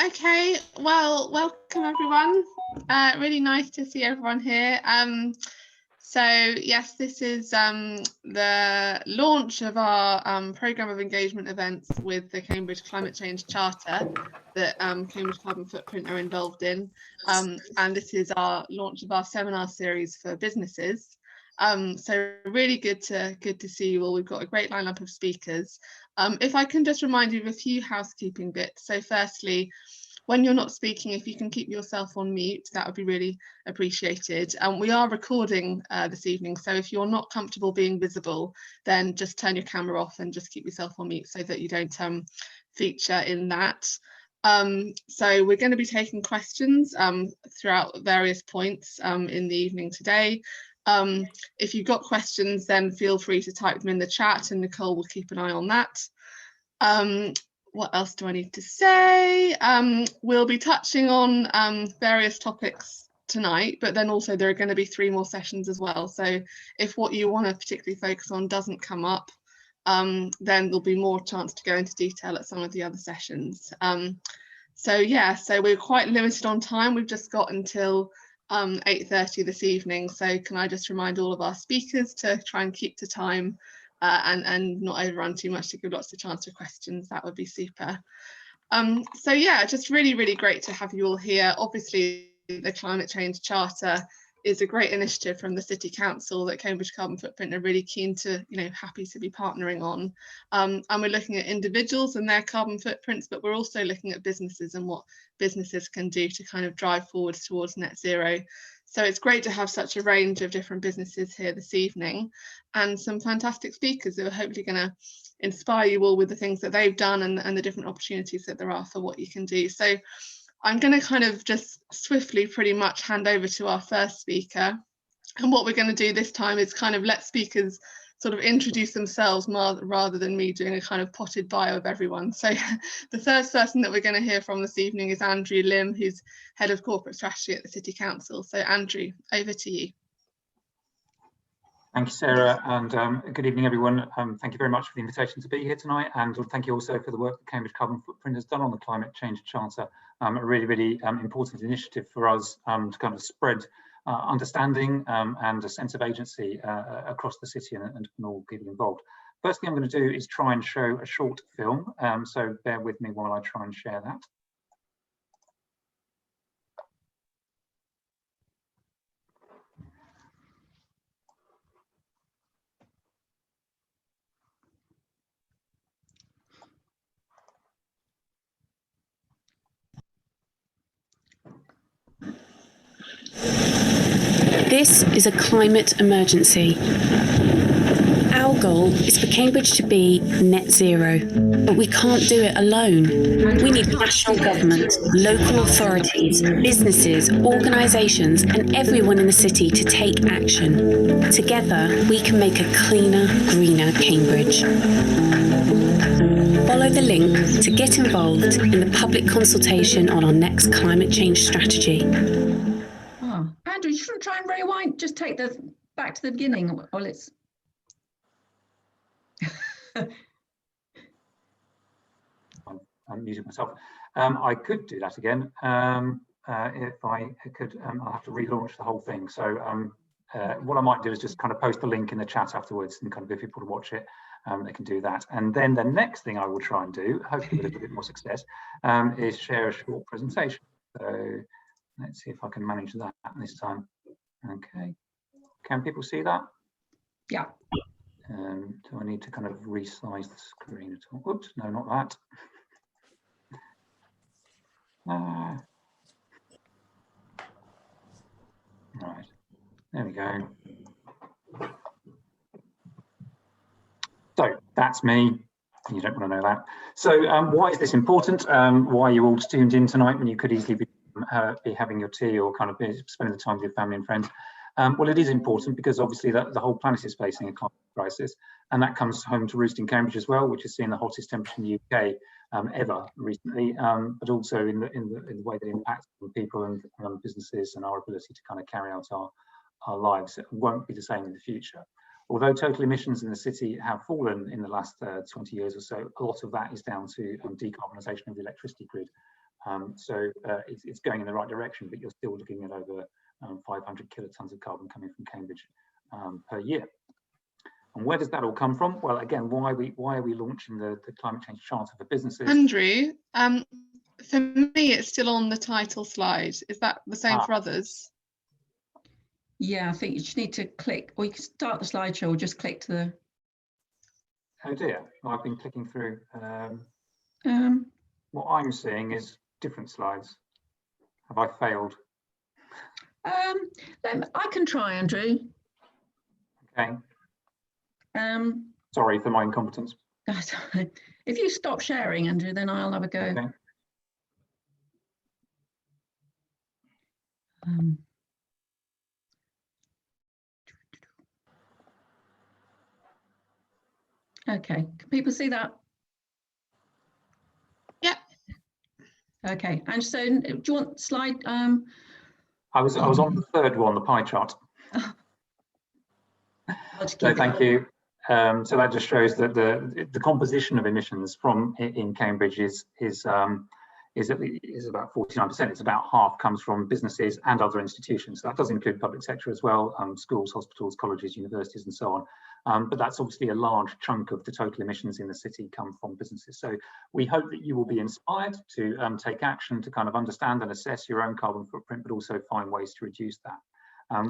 Okay, well, welcome everyone. Really nice to see everyone here. So yes, this is the launch of our programme of engagement events with the Cambridge Climate Change Charter that Cambridge Carbon Footprint are involved in. And this is our launch of our seminar series for businesses. So really good to see you all. We've got a great lineup of speakers. If I can just remind you of a few housekeeping bits. So firstly, when you're not speaking, if you can keep yourself on mute, that would be really appreciated. We are recording this evening, so if you're not comfortable being visible, then just turn your camera off and just keep yourself on mute so that you don't feature in that. So we're going to be taking questions throughout various points in the evening today. If you've got questions, then feel free to type them in the chat and Nicole will keep an eye on that. What else do I need to say? We'll be touching on various topics tonight, but then also there are going to be 3 more sessions as well. So if what you want to particularly focus on doesn't come up, then there'll be more chance to go into detail at some of the other sessions. So yeah, so we're quite limited on time. We've just got until 8:30 this evening. So can I just remind all of our speakers to try and keep to time and not overrun too much to give lots of chance for questions. That would be super. So yeah, just really great to have you all here. Obviously, the Climate Change Charter is a great initiative from the City Council that Cambridge Carbon Footprint are really keen to, happy to be partnering on. And we're looking at individuals and their carbon footprints, but we're also looking at businesses and what businesses can do to kind of drive forward towards net zero. So it's great to have such a range of different businesses here this evening and some fantastic speakers who are hopefully going to inspire you all with the things that they've done and the different opportunities that there are for what you can do. So I'm going to kind of just swiftly pretty much hand over to our first speaker. And what we're going to do this time is kind of let speakers sort of introduce themselves rather than me doing a kind of potted bio of everyone. So the first person that we're going to hear from this evening is Andrew Lim, who's Head of Corporate Strategy at the City Council. So Andrew, over to you. Thank you, Sarah, and good evening, everyone. Thank you very much for the invitation to be here tonight, and thank you also for the work that Cambridge Carbon Footprint has done on the Climate Change Charter. A really important initiative for us to kind of spread understanding and a sense of agency across the city and all people involved. First thing I'm going to do is try and show a short film, so bear with me while I try and share that. This is a climate emergency. Our goal is for Cambridge to be net zero, but we can't do it alone. We need national government, local authorities, businesses, organisations, and everyone in the city to take action. Together, we can make a cleaner, greener Cambridge. Follow the link to get involved in the public consultation on our next climate change strategy. Andrew, you shouldn't try and rewind, just take the back to the beginning. Well, it's I'm muting myself. I could do that again. If I could, I'll have to relaunch the whole thing. So what I might do is just kind of post the link in the chat afterwards, and kind of if people want to watch it, they can do that. And then the next thing I will try and do, hopefully with a little bit more success, is share a short presentation. So let's see if I can manage that this time. Okay, can people see that? Yeah. Do I need to kind of resize the screen at all? Oops, no, not that. Right, there we go. So that's me. You don't want to know that. So why is this important? Why are you all tuned in tonight when you could easily be having your tea or kind of spending the time with your family and friends? Well, it is important because obviously the whole planet is facing a climate crisis, and that comes home to roost in Cambridge as well, which has seen the hottest temperature in the UK ever recently, but also in the way that it impacts on people and businesses and our ability to kind of carry out our lives. It won't be the same in the future. Although total emissions in the city have fallen in the last 20 years or so, a lot of that is down to decarbonisation of the electricity grid. So it's going in the right direction, but you're still looking at over 500 kilotons of carbon coming from Cambridge per year. And where does that all come from? Well, again, why are we launching the climate change charter for businesses? Andrew, for me, it's still on the title slide. Is that the same for others? Yeah, I think you just need to click, or you can start the slideshow or just click to the. Oh dear, I've been clicking through. What I'm seeing is different slides. Have I failed? I can try, Andrew. Okay. Sorry for my incompetence. If you stop sharing, Andrew, then I'll have a go. Okay. Okay, can people see that? Yeah. Okay, and so do you want slide? I was on the third one, the pie chart. So thank you. So that just shows that the composition of emissions from in Cambridge is about 49%. It's about half comes from businesses and other institutions. So that does include public sector as well, schools, hospitals, colleges, universities, and so on. But that's obviously a large chunk of the total emissions in the city come from businesses. So we hope that you will be inspired to take action to kind of understand and assess your own carbon footprint, but also find ways to reduce that.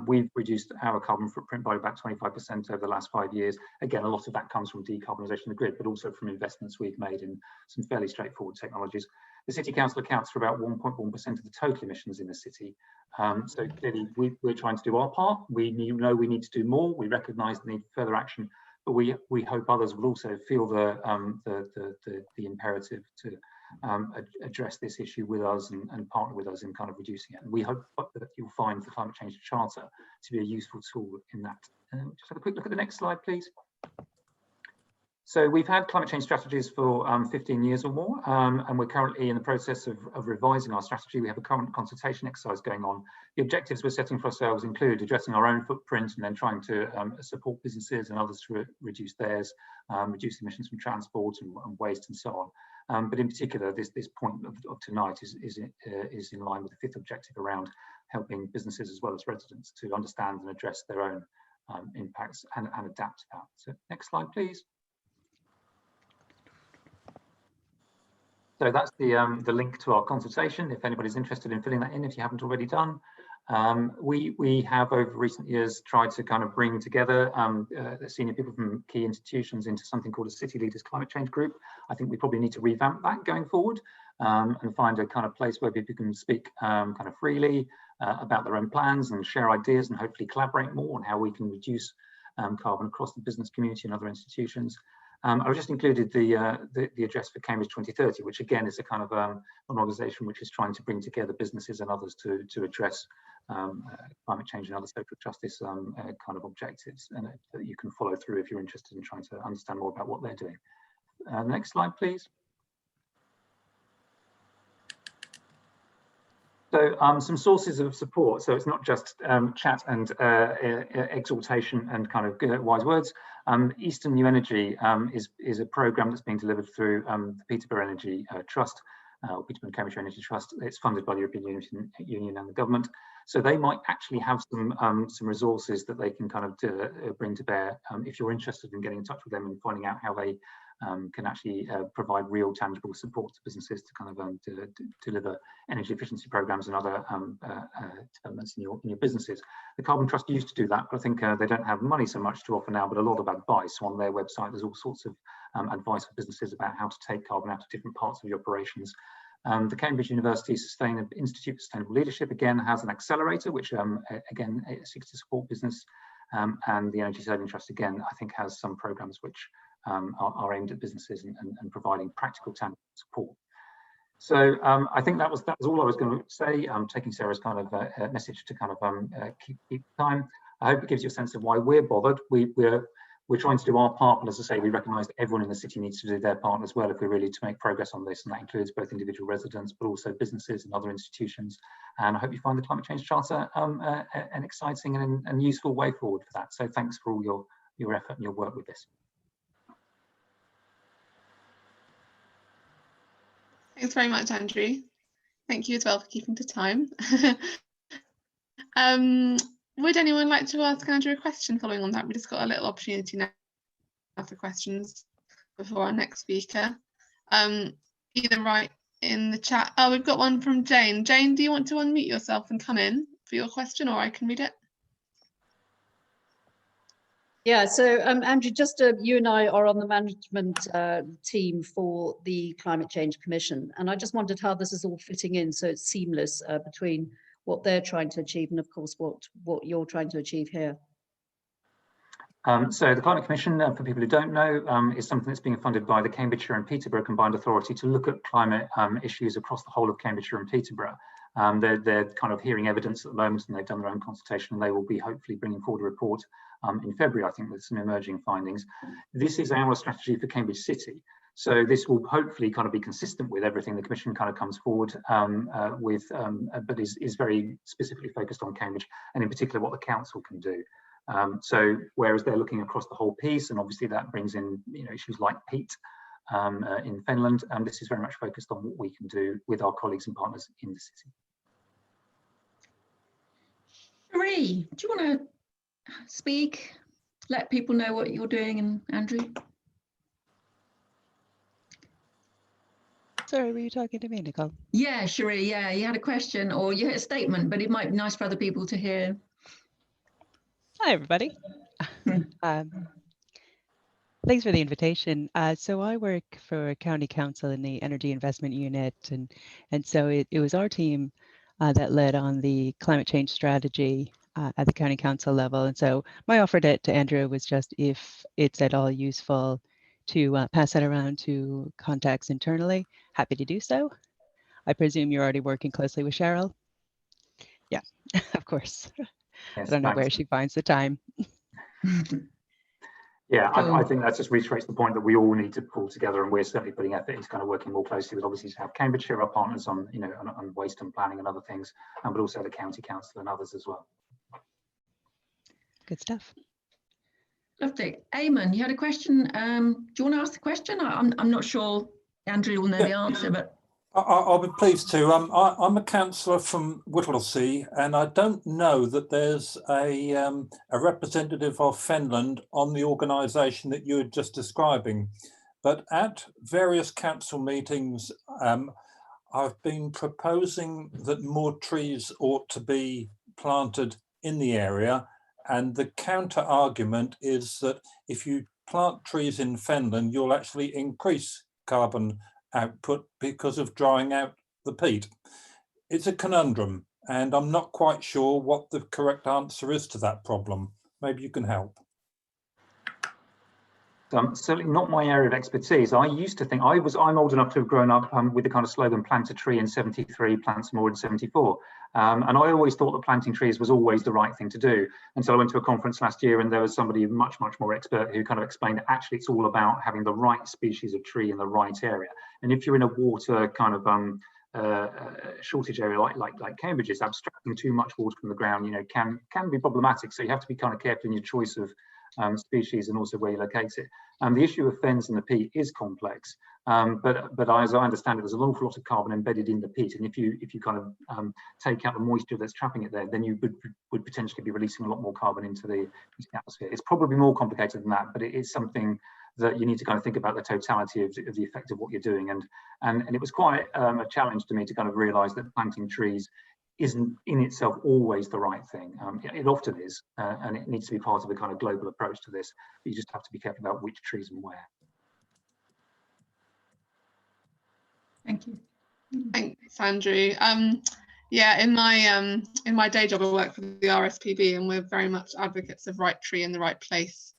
We've reduced our carbon footprint by about 25% over the last 5 years. Again, a lot of that comes from decarbonisation of the grid, but also from investments we've made in some fairly straightforward technologies. The City Council accounts for about 1.1% of the total emissions in the city. So clearly we're trying to do our part. We know we need to do more. We recognise the need for further action, but we hope others will also feel the imperative to address this issue with us and partner with us in kind of reducing it. And we hope that you'll find the Climate Change Charter to be a useful tool in that. Just have a quick look at the next slide, please. So we've had climate change strategies for 15 years or more, and we're currently in the process of revising our strategy. We have a current consultation exercise going on. The objectives we're setting for ourselves include addressing our own footprint and then trying to support businesses and others to reduce theirs, reduce emissions from transport and waste and so on. But in particular, this point of tonight is in line with the fifth objective around helping businesses as well as residents to understand and address their own impacts and adapt to that. So next slide, please. So that's the link to our consultation, if anybody's interested in filling that in, if you haven't already done. We have over recent years tried to kind of bring together senior people from key institutions into something called a City Leaders Climate Change Group. I think we probably need to revamp that going forward and find a kind of place where people can speak kind of freely about their own plans and share ideas and hopefully collaborate more on how we can reduce carbon across the business community and other institutions. I've just included the address for Cambridge 2030, which again is a kind of an organisation which is trying to bring together businesses and others to address climate change and other social justice kind of objectives, and that you can follow through if you're interested in trying to understand more about what they're doing. Next slide, please. So some sources of support. So it's not just chat and exhortation and kind of wise words. Eastern New Energy is a programme that's being delivered through the Peterborough Energy Trust, or Peterborough and Cambridge Energy Trust. It's funded by the European Union and the government. So they might actually have some resources that they can kind of bring to bear if you're interested in getting in touch with them and finding out how they can actually provide real tangible support to businesses to kind of deliver energy efficiency programs and other developments in your businesses. The Carbon Trust used to do that, but I think they don't have money so much to offer now, but a lot of advice. On their website, there's all sorts of advice for businesses about how to take carbon out of different parts of your operations. The Cambridge University Institute for Sustainable Leadership again has an accelerator, which again seeks to support business, and the Energy Saving Trust again I think has some programs which are aimed at businesses and providing practical tangible support. So I think that was all I was going to say. Taking Sarah's kind of message to kind of keep time. I hope it gives you a sense of why we're bothered. We're trying to do our part, but as I say, we recognise that everyone in the city needs to do their part as well if we're really to make progress on this, and that includes both individual residents, but also businesses and other institutions. And I hope you find the Climate Change Charter an exciting and useful way forward for that. So thanks for all your effort and your work with this. Thanks very much, Andrew. Thank you as well for keeping to time. Would anyone like to ask Andrew a question following on that? We just got a little opportunity now for questions before our next speaker. Either write in the chat. Oh, we've got one from Jane. Jane, do you want to unmute yourself and come in for your question, or I can read it? Yeah, so Andrew, just you and I are on the management team for the Climate Change Commission, and I just wondered how this is all fitting in so it's seamless between what they're trying to achieve and, of course, what you're trying to achieve here. So the Climate Commission, for people who don't know, is something that's being funded by the Cambridgeshire and Peterborough Combined Authority to look at climate issues across the whole of Cambridgeshire and Peterborough. They're kind of hearing evidence at the moment, and they've done their own consultation, and they will be hopefully bringing forward a report in February, I think, with some emerging findings. This is our strategy for Cambridge City. So this will hopefully kind of be consistent with everything the Commission kind of comes forward with, but is very specifically focused on Cambridge, and in particular what the council can do. So whereas they're looking across the whole piece, and obviously that brings in issues like peat in Finland, this is very much focused on what we can do with our colleagues and partners in the city. Cherie, do you want to speak? Let people know what you're doing, and Andrew. Sorry, were you talking to me, Nicole? Yeah, Cherie, yeah, you had a question or you had a statement, but it might be nice for other people to hear. Hi, everybody. Thanks for the invitation. So I work for County Council in the Energy Investment Unit, and so it was our team that led on the climate change strategy at the County Council level. And so my offer to Andrew was just if it's at all useful to pass that around to contacts internally, happy to do so. I presume you're already working closely with Cheryl? Yeah, of course. Yes, I don't know where she finds the time. Yeah, I think that just reiterates the point that we all need to pull together, and we're certainly putting effort into kind of working more closely with, obviously, to have Cambridgeshire, our partners on, on waste and planning and other things, but also the County Council and others as well. Good stuff. Lovely. Eamon, you had a question. Do you want to ask the question? I'm not sure Andrew will know the answer, but I'll be pleased to. I'm a councillor from Whittlesea, and I don't know that there's a representative of Finland on the organisation that you were just describing. But at various council meetings, I've been proposing that more trees ought to be planted in the area. And the counter argument is that if you plant trees in Finland, you'll actually increase carbon output because of drying out the peat. It's a conundrum, and I'm not quite sure what the correct answer is to that problem. Maybe you can help. Certainly not my area of expertise. I used to think I'm old enough to have grown up with the kind of slogan "plant a tree in '73, plant some more in '74," and I always thought that planting trees was always the right thing to do. Until I went to a conference last year, and there was somebody much more expert who kind of explained that actually it's all about having the right species of tree in the right area. And if you're in a water kind of shortage area like Cambridge is, abstracting too much water from the ground, can be problematic. So you have to be kind of careful in your choice of species and also where you locate it. The issue of fens and the peat is complex, but as I understand it, there's an awful lot of carbon embedded in the peat, and if you kind of take out the moisture that's trapping it there, then you would potentially be releasing a lot more carbon into the atmosphere. It's probably more complicated than that, but it is something that you need to kind of think about the totality of the effect of what you're doing, and it was quite a challenge to me to kind of realise that planting trees isn't in itself always the right thing. It often is, and it needs to be part of a kind of global approach to this. But you just have to be careful about which trees and where. thank you. Thanks, Andrew. Yeah, in my day job, I work for the RSPB, and we're very much advocates of right tree in the right place.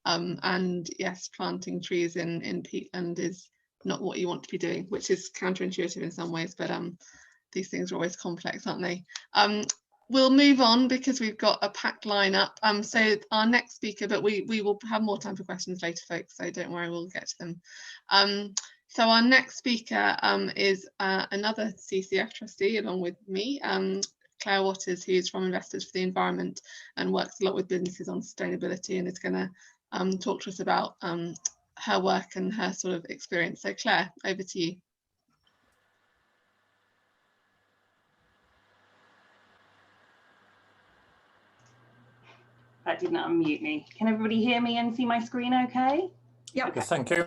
And yes, planting trees in peatland is not what you want to be doing, which is counterintuitive in some ways, but these things are always complex, aren't they? We'll move on because we've got a packed lineup. So our next speaker, but we will have more time for questions later, folks, so don't worry, we'll get to them. So our next speaker is another CCF trustee along with me, Clare Waters, who's from Investors for the Environment and works a lot with businesses on sustainability, and is going to talk to us about her work and her sort of experience. So Clare, over to you. That didn't unmute me. Can everybody hear me and see my screen okay? Yeah. Okay. Thank you.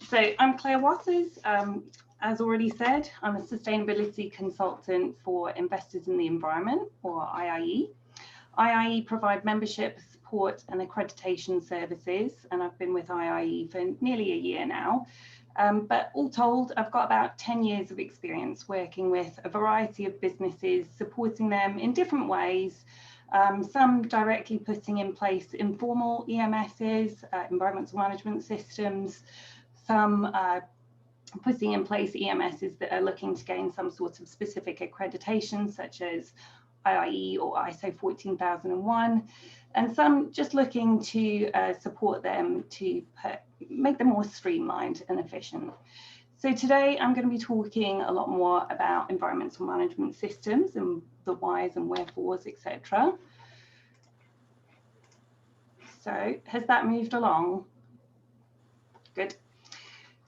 So I'm Clare Watters. As already said, I'm a sustainability consultant for Investors in the Environment, or IIE. IIE provide membership, support and accreditation services, and I've been with IIE for nearly a year now. But all told, I've got about 10 years of experience working with a variety of businesses, supporting them in different ways, some directly putting in place informal EMSs, environmental management systems, some putting in place EMSs that are looking to gain some sort of specific accreditation, such as IIE or ISO 14001, and some just looking to support them to make them more streamlined and efficient. So today I'm going to be talking a lot more about environmental management systems and the whys and wherefores, etc. So has that moved along? Good.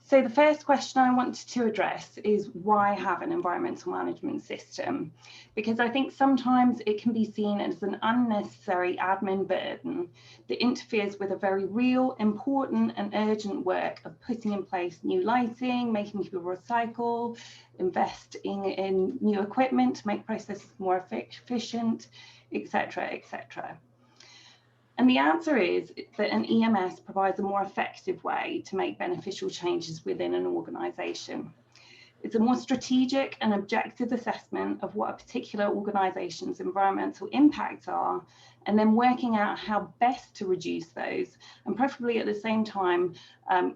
So the first question I wanted to address is why have an environmental management system? Because I think sometimes it can be seen as an unnecessary admin burden that interferes with a very real, important and urgent work of putting in place new lighting, making people recycle, investing in new equipment to make processes more efficient, etc., etc. And the answer is that an EMS provides a more effective way to make beneficial changes within an organisation. It's a more strategic and objective assessment of what a particular organisation's environmental impacts are, and then working out how best to reduce those, and preferably at the same time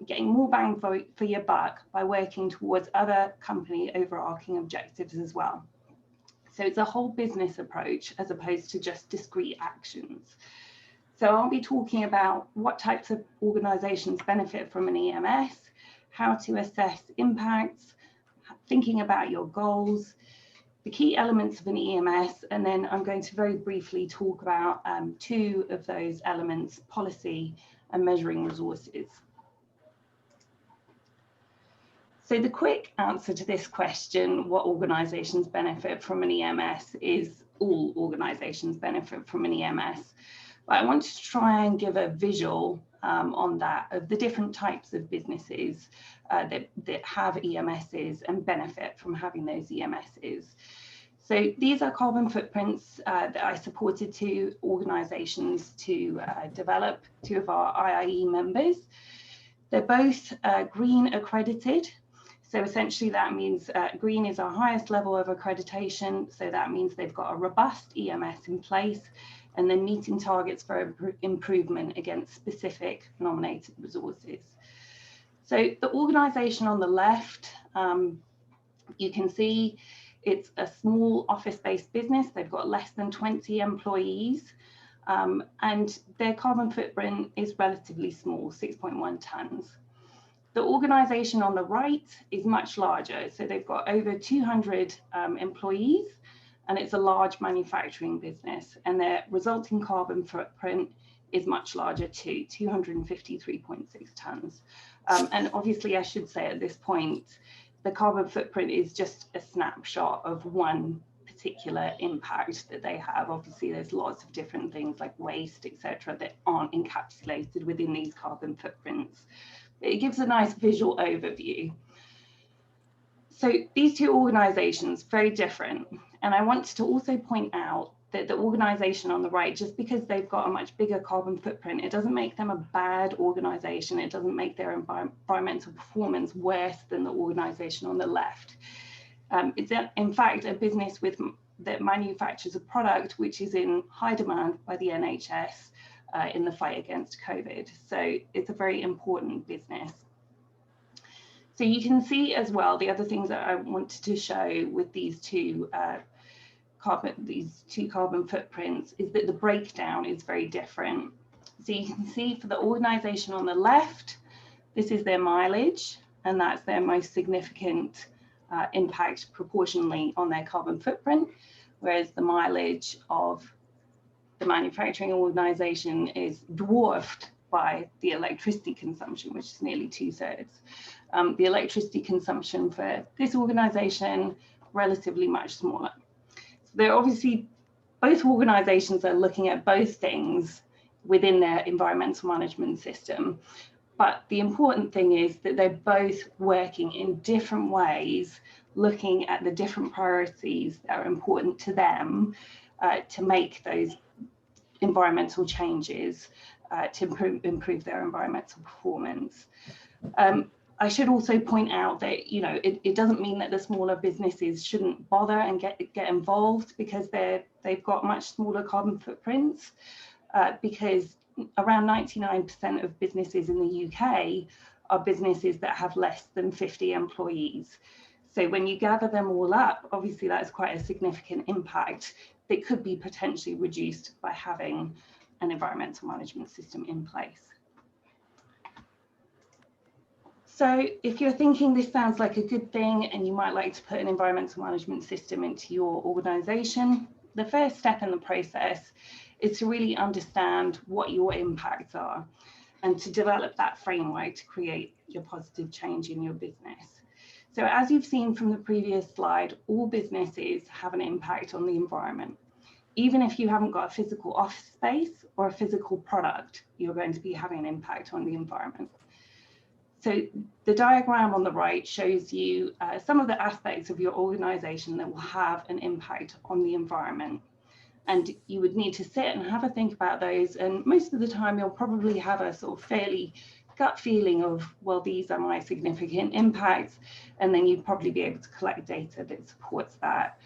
getting more bang for your buck by working towards other company overarching objectives as well. So it's a whole business approach as opposed to just discrete actions. So I'll be talking about what types of organisations benefit from an EMS, how to assess impacts, thinking about your goals, the key elements of an EMS, and then I'm going to very briefly talk about two of those elements, policy and measuring resources. So the quick answer to this question, what organisations benefit from an EMS, is all organisations benefit from an EMS. But I wanted to try and give a visual on that of the different types of businesses that have EMSs and benefit from having those EMSs. So these are carbon footprints that I supported two organisations to develop, two of our IIE members. They're both green accredited. So essentially that means green is our highest level of accreditation. So that means they've got a robust EMS in place, and then meeting targets for improvement against specific nominated resources. So the organisation on the left, you can see it's a small office-based business. They've got less than 20 employees, and their carbon footprint is relatively small, 6.1 tonnes. The organisation on the right is much larger. So they've got over 200 employees, and it's a large manufacturing business, and their resulting carbon footprint is much larger too, 253.6 tonnes. And obviously I should say at this point, the carbon footprint is just a snapshot of one particular impact that they have. Obviously there's lots of different things like waste, etc., that aren't encapsulated within these carbon footprints. It gives a nice visual overview. So these two organisations, very different. And I wanted to also point out that the organisation on the right, just because they've got a much bigger carbon footprint, it doesn't make them a bad organisation. It doesn't make their environmental performance worse than the organisation on the left. It's in fact a business that manufactures a product which is in high demand by the NHS in the fight against COVID. So it's a very important business. So you can see as well, the other things that I wanted to show with these two carbon footprints is that the breakdown is very different. So you can see for the organisation on the left, this is their mileage, and that's their most significant impact proportionally on their carbon footprint, whereas the mileage of the manufacturing organisation is dwarfed by the electricity consumption, which is nearly 2/3. The electricity consumption for this organisation, relatively much smaller. So they're obviously, both organisations are looking at both things within their environmental management system. But the important thing is that they're both working in different ways, looking at the different priorities that are important to them to make those environmental changes to improve their environmental performance. I should also point out that, you know, it doesn't mean that the smaller businesses shouldn't bother and get involved, because they've got much smaller carbon footprints, because around 99% of businesses in the UK are businesses that have less than 50 employees. So when you gather them all up, obviously that's quite a significant impact that could be potentially reduced by having an environmental management system in place. So if you're thinking this sounds like a good thing and you might like to put an environmental management system into your organisation, the first step in the process is to really understand what your impacts are and to develop that framework to create your positive change in your business. So as you've seen from the previous slide, all businesses have an impact on the environment. Even if you haven't got a physical office space or a physical product, you're going to be having an impact on the environment. So the diagram on the right shows you some of the aspects of your organisation that will have an impact on the environment. And you would need to sit and have a think about those. And most of the time, you'll probably have a sort of fairly gut feeling of, well, these are my significant impacts. And then you'd probably be able to collect data that supports that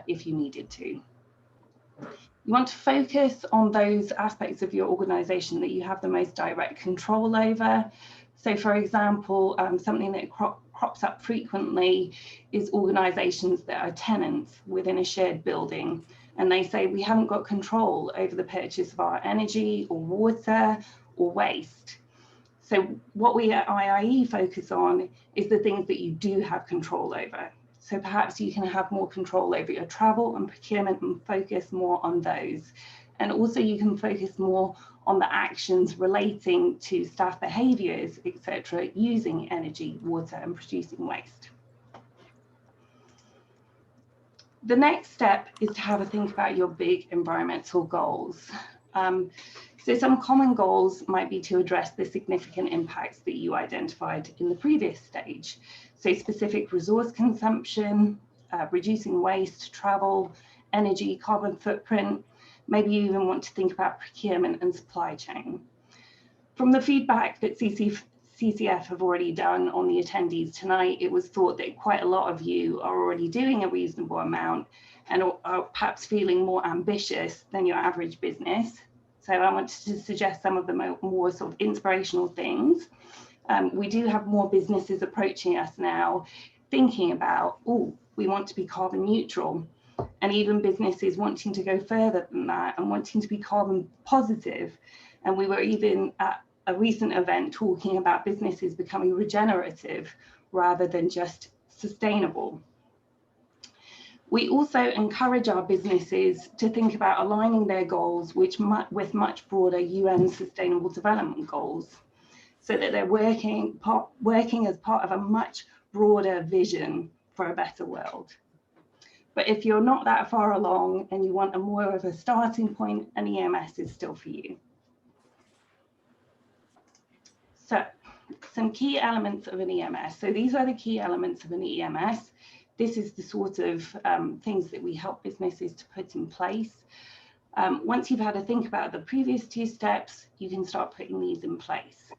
if you needed to. You want to focus on those aspects of your organisation that you have the most direct control over. So for example, something that crops up frequently is organisations that are tenants within a shared building. And they say, we haven't got control over the purchase of our energy or water or waste. So what we at IIE focus on is the things that you do have control over. So perhaps you can have more control over your travel and procurement and focus more on those. And also you can focus more on the actions relating to staff behaviours, etc., using energy, water and producing waste. The next step is to have a think about your big environmental goals. So some common goals might be to address the significant impacts that you identified in the previous stage. So specific resource consumption, reducing waste, travel, energy, carbon footprint. Maybe you even want to think about procurement and supply chain. From the feedback that CCF have already done on the attendees tonight, it was thought that quite a lot of you are already doing a reasonable amount and are perhaps feeling more ambitious than your average business. So I wanted to suggest some of the more sort of inspirational things. We do have more businesses approaching us now thinking about, oh, we want to be carbon neutral, and even businesses wanting to go further than that and wanting to be carbon positive. And we were even at a recent event talking about businesses becoming regenerative rather than just sustainable. We also encourage our businesses to think about aligning their goals with much broader UN Sustainable Development Goals, so that they're working as part of a much broader vision for a better world. But if you're not that far along and you want a more of a starting point, an EMS is still for you. So some key elements of an EMS. So these are the key elements of an EMS. This is the sort of things that we help businesses to put in place. Once you've had a think about the previous two steps, you can start putting these in place.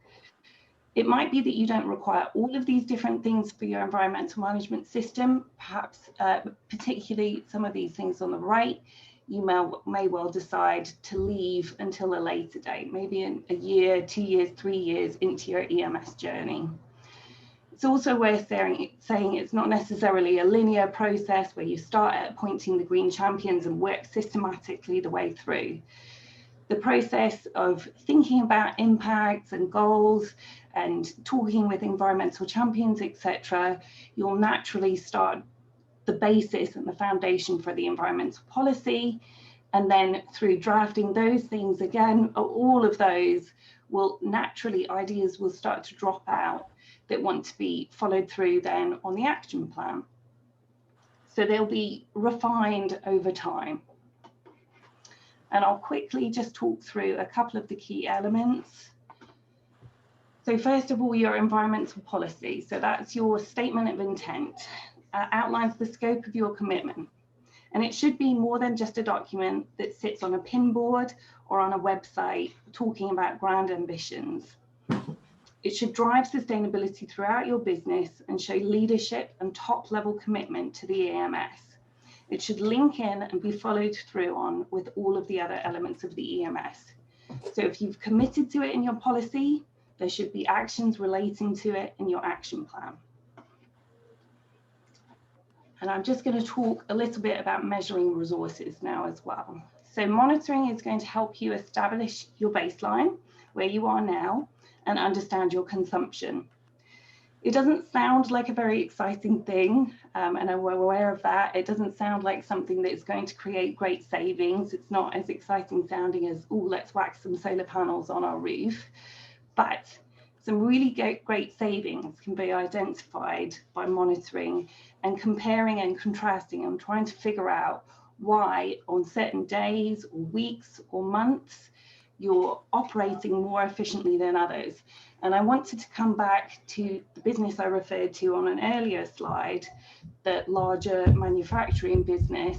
It might be that you don't require all of these different things for your environmental management system. Perhaps particularly some of these things on the right, you may well decide to leave until a later date, maybe in a year, 2 years, 3 years into your EMS journey. It's also worth saying it's not necessarily a linear process where you start at appointing the green champions and work systematically the way through. The process of thinking about impacts and goals and talking with environmental champions, etc., you'll naturally start the basis and the foundation for the environmental policy. And then through drafting those things again, all of those will naturally, ideas will start to drop out that want to be followed through then on the action plan. So they'll be refined over time. And I'll quickly just talk through a couple of the key elements. So first of all, your environmental policy. So that's your statement of intent, outlines the scope of your commitment. And it should be more than just a document that sits on a pinboard or on a website talking about grand ambitions. It should drive sustainability throughout your business and show leadership and top-level commitment to the EMS. It should link in and be followed through on with all of the other elements of the EMS. So if you've committed to it in your policy, there should be actions relating to it in your action plan. And I'm just going to talk a little bit about measuring resources now as well. So monitoring is going to help you establish your baseline, where you are now, and understand your consumption. It doesn't sound like a very exciting thing, and I'm aware of that. It doesn't sound like something that's going to create great savings. It's not as exciting sounding as, oh, let's whack some solar panels on our roof. But some really great savings can be identified by monitoring and comparing and contrasting and trying to figure out why on certain days or weeks or months you're operating more efficiently than others. And I wanted to come back to the business I referred to on an earlier slide, the larger manufacturing business,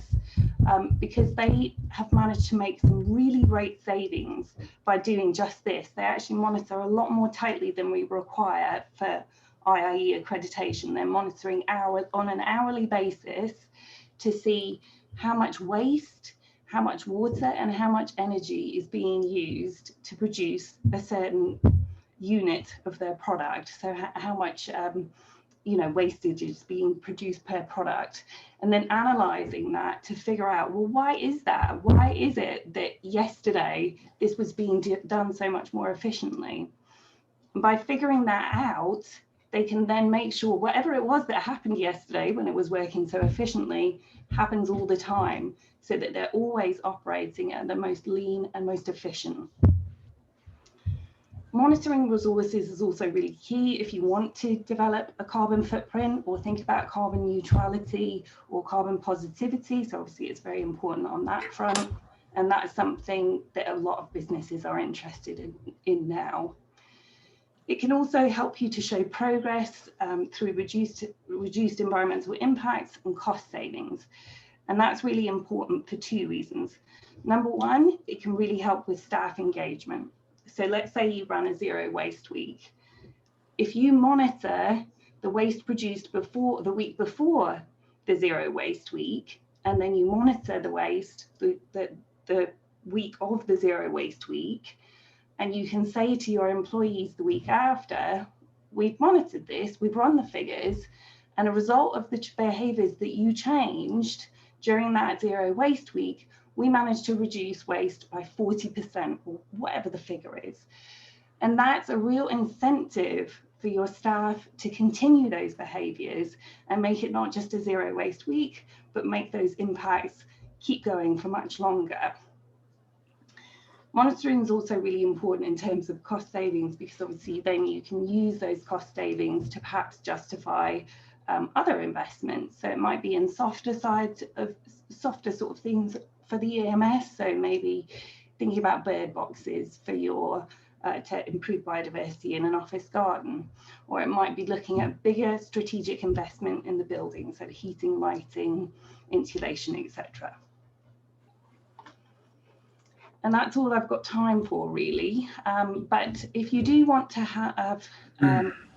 because they have managed to make some really great savings by doing just this. They actually monitor a lot more tightly than we require for IIE accreditation. They're monitoring on an hourly basis to see how much waste, how much water, and how much energy is being used to produce a certain unit of their product. So how much wastage is being produced per product, and then analyzing that to figure out, well, why is that? Why is it that yesterday this was being done so much more efficiently? And by figuring that out, they can then make sure whatever it was that happened yesterday when it was working so efficiently happens all the time, so that they're always operating at the most lean and most efficient. Monitoring resources is also really key if you want to develop a carbon footprint or think about carbon neutrality or carbon positivity. So obviously it's very important on that front. And that's something that a lot of businesses are interested in now. It can also help you to show progress through reduced environmental impacts and cost savings. And that's really important for two reasons. Number one, it can really help with staff engagement. So let's say you run a zero waste week. If you monitor the waste produced before the week before the zero waste week, and then you monitor the waste the week of the zero waste week, and you can say to your employees the week after, we've monitored this, we've run the figures, and a result of the behaviors that you changed during that zero waste week, we managed to reduce waste by 40% or whatever the figure is. And that's a real incentive for your staff to continue those behaviors and make it not just a zero waste week, but make those impacts keep going for much longer. Monitoring is also really important in terms of cost savings, because obviously then you can use those cost savings to perhaps justify other investments. So it might be in softer sort of things for the EMS. So maybe thinking about bird boxes for your to improve biodiversity in an office garden, or it might be looking at bigger strategic investment in the building, so heating, lighting, insulation, etc. And that's all I've got time for, really. But if you do want to have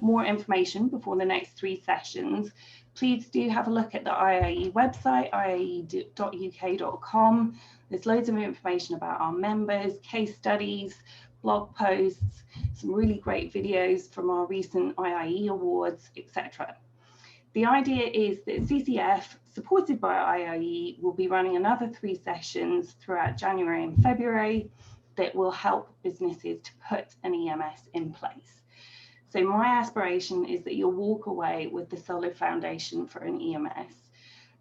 more information before the next 3 sessions, please do have a look at the IIE website, iie.uk.com. There's loads of information about our members, case studies, blog posts, some really great videos from our recent IIE awards, etc. The idea is that CCF, supported by IIE, will be running another 3 sessions throughout January and February that will help businesses to put an EMS in place. So my aspiration is that you'll walk away with the solid foundation for an EMS.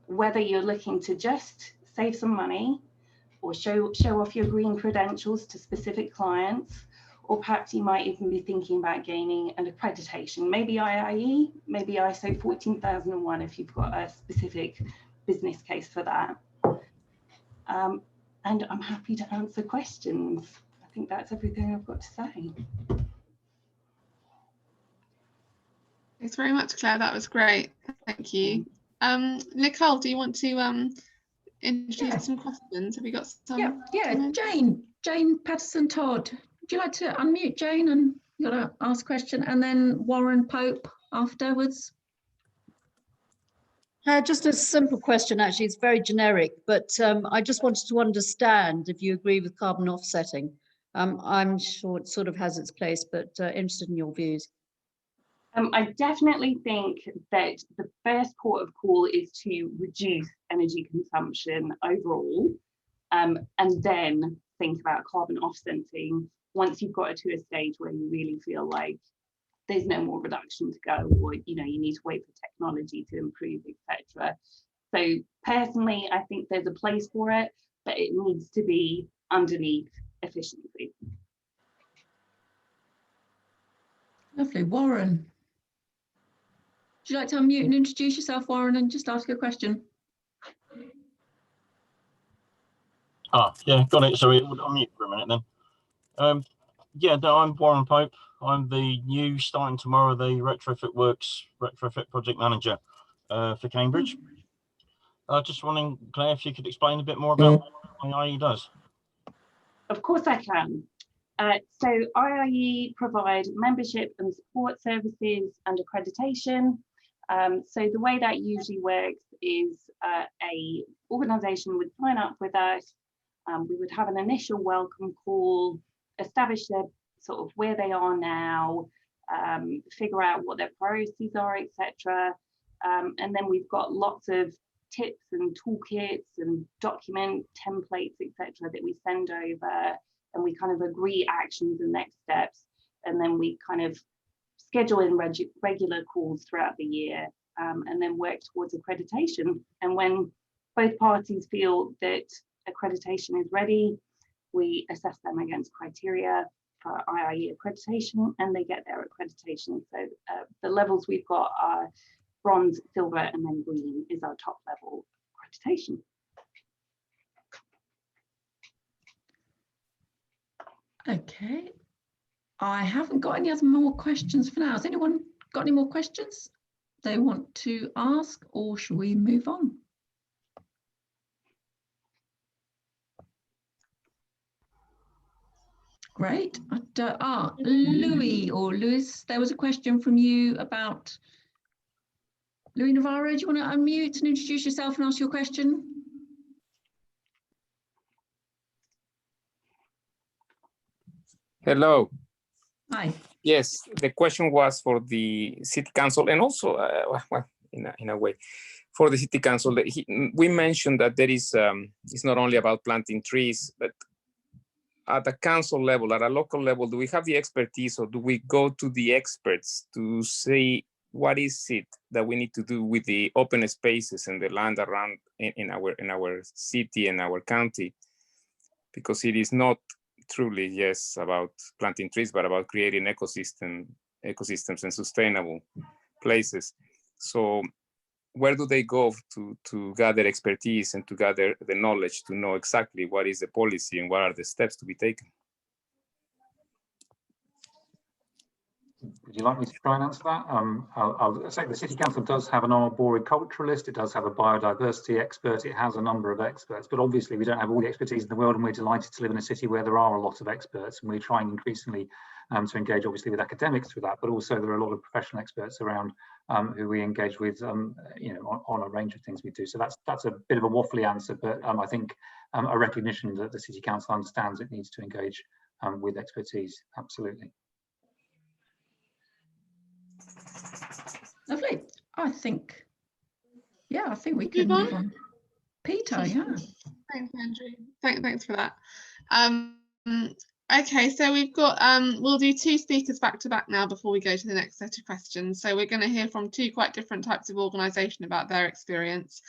Whether you're looking to just save some money or show off your green credentials to specific clients, or perhaps you might even be thinking about gaining an accreditation, maybe IIE, maybe ISO 14001 if you've got a specific business case for that. and I'm happy to answer questions. I think that's everything I've got to say. Thanks very much, Claire. That was great. Thank you. Nicole, do you want to introduce some questions? Have you got some? Yeah. Jane Patterson Todd. Would you like to unmute, Jane, and you got to ask a question, and then Warren Pope afterwards? Just a simple question, actually. It's very generic, but I just wanted to understand if you agree with carbon offsetting. I'm sure it sort of has its place, but interested in your views. I definitely think that the first port of call is to reduce energy consumption overall, and then think about carbon offsetting once you've got it to a stage where you really feel like there's no more reduction to go, or you need to wait for technology to improve, etc. So personally, I think there's a place for it, but it needs to be underneath efficiency. Lovely. Warren. Would you like to unmute and introduce yourself, Warren, and just ask a question? Yeah, got it. So it would unmute for a minute then. Yeah, no, I'm Warren Pope. I'm the new, starting tomorrow, the Retrofit Works Retrofit Project Manager for Cambridge. Just wondering, Claire, if you could explain a bit more about what IIE does. Of course I can. So IIE provide membership and support services and accreditation. So the way that usually works is a organisation would sign up with us. We would have an initial welcome call, establish their sort of where they are now, figure out what their priorities are, etc. And then we've got lots of tips and toolkits and document templates, etc. that we send over, and we kind of agree actions and next steps. And then we kind of schedule in regular calls throughout the year, and then work towards accreditation. And when both parties feel that accreditation is ready, we assess them against criteria for IIE accreditation, and they get their accreditation. So the levels we've got are bronze, silver, and then green is our top level accreditation. Okay. I haven't got any other more questions for now. Has anyone got any more questions they want to ask, or should we move on? Great. Louis or Lewis, there was a question from you about Louis Navarro. Do you want to unmute and introduce yourself and ask your question? Hello. Hi. Yes, the question was for the City Council, and also, well, in a way, for the City Council. We mentioned that there is, it's not only about planting trees, but at a council level, at a local level, do we have the expertise, or do we go to the experts to say what is it that we need to do with the open spaces and the land around in our city and our county? Because it is not truly, yes, about planting trees, but about creating ecosystems and sustainable places. So where do they go to gather expertise and to gather the knowledge to know exactly what is the policy and what are the steps to be taken? Would you like me to try and answer that? I'll say the City Council does have an arboriculturalist, it does have a biodiversity expert, it has a number of experts, but obviously we don't have all the expertise in the world, and we're delighted to live in a city where there are a lot of experts, and we're trying increasingly to engage obviously with academics through that, but also there are a lot of professional experts around who we engage with you know, on a range of things we do. So that's a bit of a waffly answer, but I think a recognition that the City Council understands it needs to engage with expertise, absolutely. Lovely. I think we can move on. Peter, yeah. Thanks, Andrew. Thanks for that. Okay, so we've got we'll do two speakers back to back now before we go to the next set of questions. So we're going to hear from two quite different types of organisation about their experience.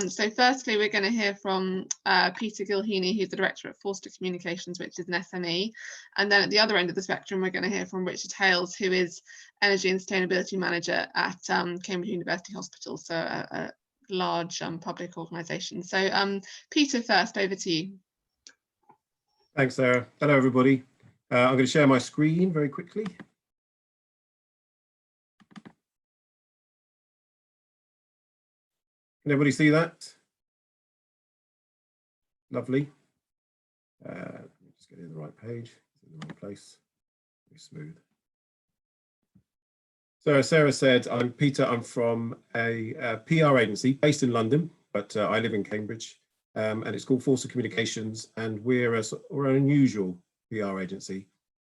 So firstly, we're going to hear from Peter Gilheany, who's the director at Forster Communications, which is an SME. And then at the other end of the spectrum, we're going to hear from Richard Hales, who is Energy and Sustainability Manager at Cambridge University Hospital, so a large public organisation. So Peter, first, over to you. Thanks, Sarah. Hello, everybody. I'm going to share my screen very quickly. Can everybody see that? Lovely. Just get in the right page, in the right place. Very smooth. So as Sarah said, I'm Peter. I'm from a PR agency based in London, but I live in Cambridge, and it's called Forster Communications, and we're an unusual PR agency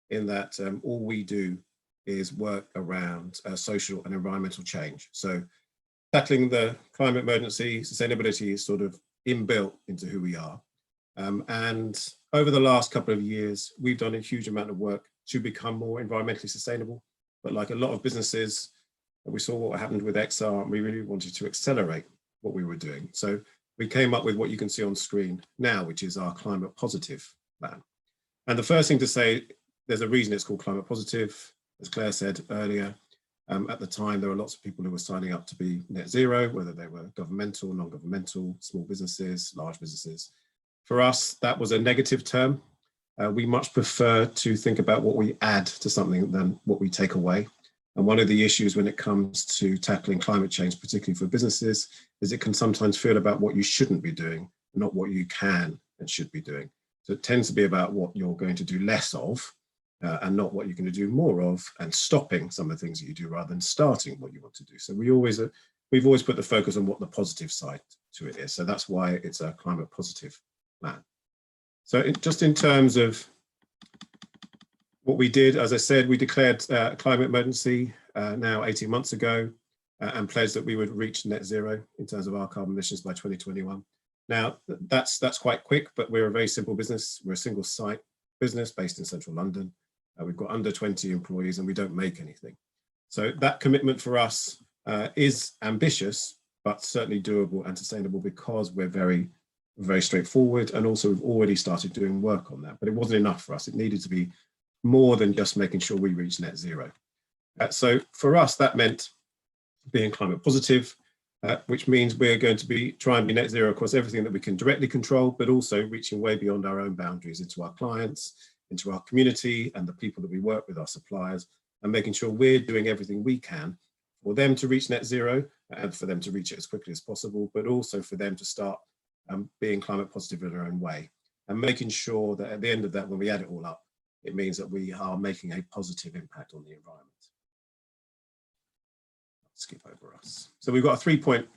in that all we do is work around social and environmental change. So tackling the climate emergency, sustainability is sort of inbuilt into who we are. And over the last couple of years, we've done a huge amount of work to become more environmentally sustainable. But like a lot of businesses, we saw what happened with XR, and we really wanted to accelerate what we were doing. So we came up with what you can see on screen now, which is our climate positive plan. And the first thing to say, there's a reason it's called climate positive. As Claire said earlier, at the time, there were lots of people who were signing up to be net zero, whether they were governmental, non-governmental, small businesses, large businesses. For us, that was a negative term. We much prefer to think about what we add to something than what we take away. And one of the issues when it comes to tackling climate change, particularly for businesses, is it can sometimes feel about what you shouldn't be doing, not what you can and should be doing. So it tends to be about what you're going to do less of, and not what you're going to do more of, and stopping some of the things that you do rather than starting what you want to do. So we've always put the focus on what the positive side to it is. So that's why it's a climate positive plan. So just in terms of what we did, as I said, we declared a climate emergency now 18 months ago, and pledged that we would reach net zero in terms of our carbon emissions by 2021. Now that's quite quick, but we're a very simple business. We're a single site business based in central London. We've got under 20 employees and we don't make anything. So that commitment for us is ambitious, but certainly doable and sustainable because we're very, very straightforward. And also we've already started doing work on that, but it wasn't enough for us. It needed to be more than just making sure we reach net zero. So for us, that meant being climate positive, which means we're going to be trying to be net zero across everything that we can directly control, but also reaching way beyond our own boundaries into our clients, into our community and the people that we work with, our suppliers, and making sure we're doing everything we can for them to reach net zero and for them to reach it as quickly as possible, but also for them to start being climate positive in their own way, and making sure that at the end of that, when we add it all up, it means that we are making a positive impact on the environment. Skip over us. So we've got a 3-point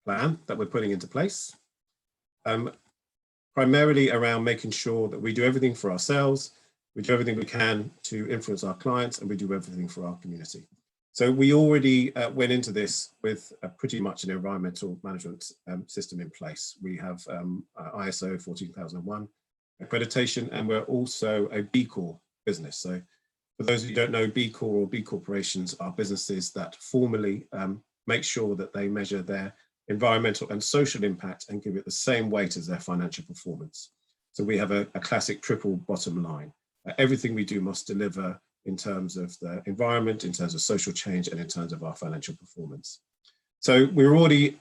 plan that we're putting into place, primarily around making sure that we do everything for ourselves, we do everything we can to influence our clients, and we do everything for our community. So we already went into this with pretty much an environmental management system in place. We have ISO 14001 accreditation, and we're also a B Corp business. So for those of you who don't know, B Corp or B corporations are businesses that formally make sure that they measure their environmental and social impact and give it the same weight as their financial performance. So we have a classic triple bottom line. Everything we do must deliver in terms of the environment, in terms of social change, and in terms of our financial performance. So we're already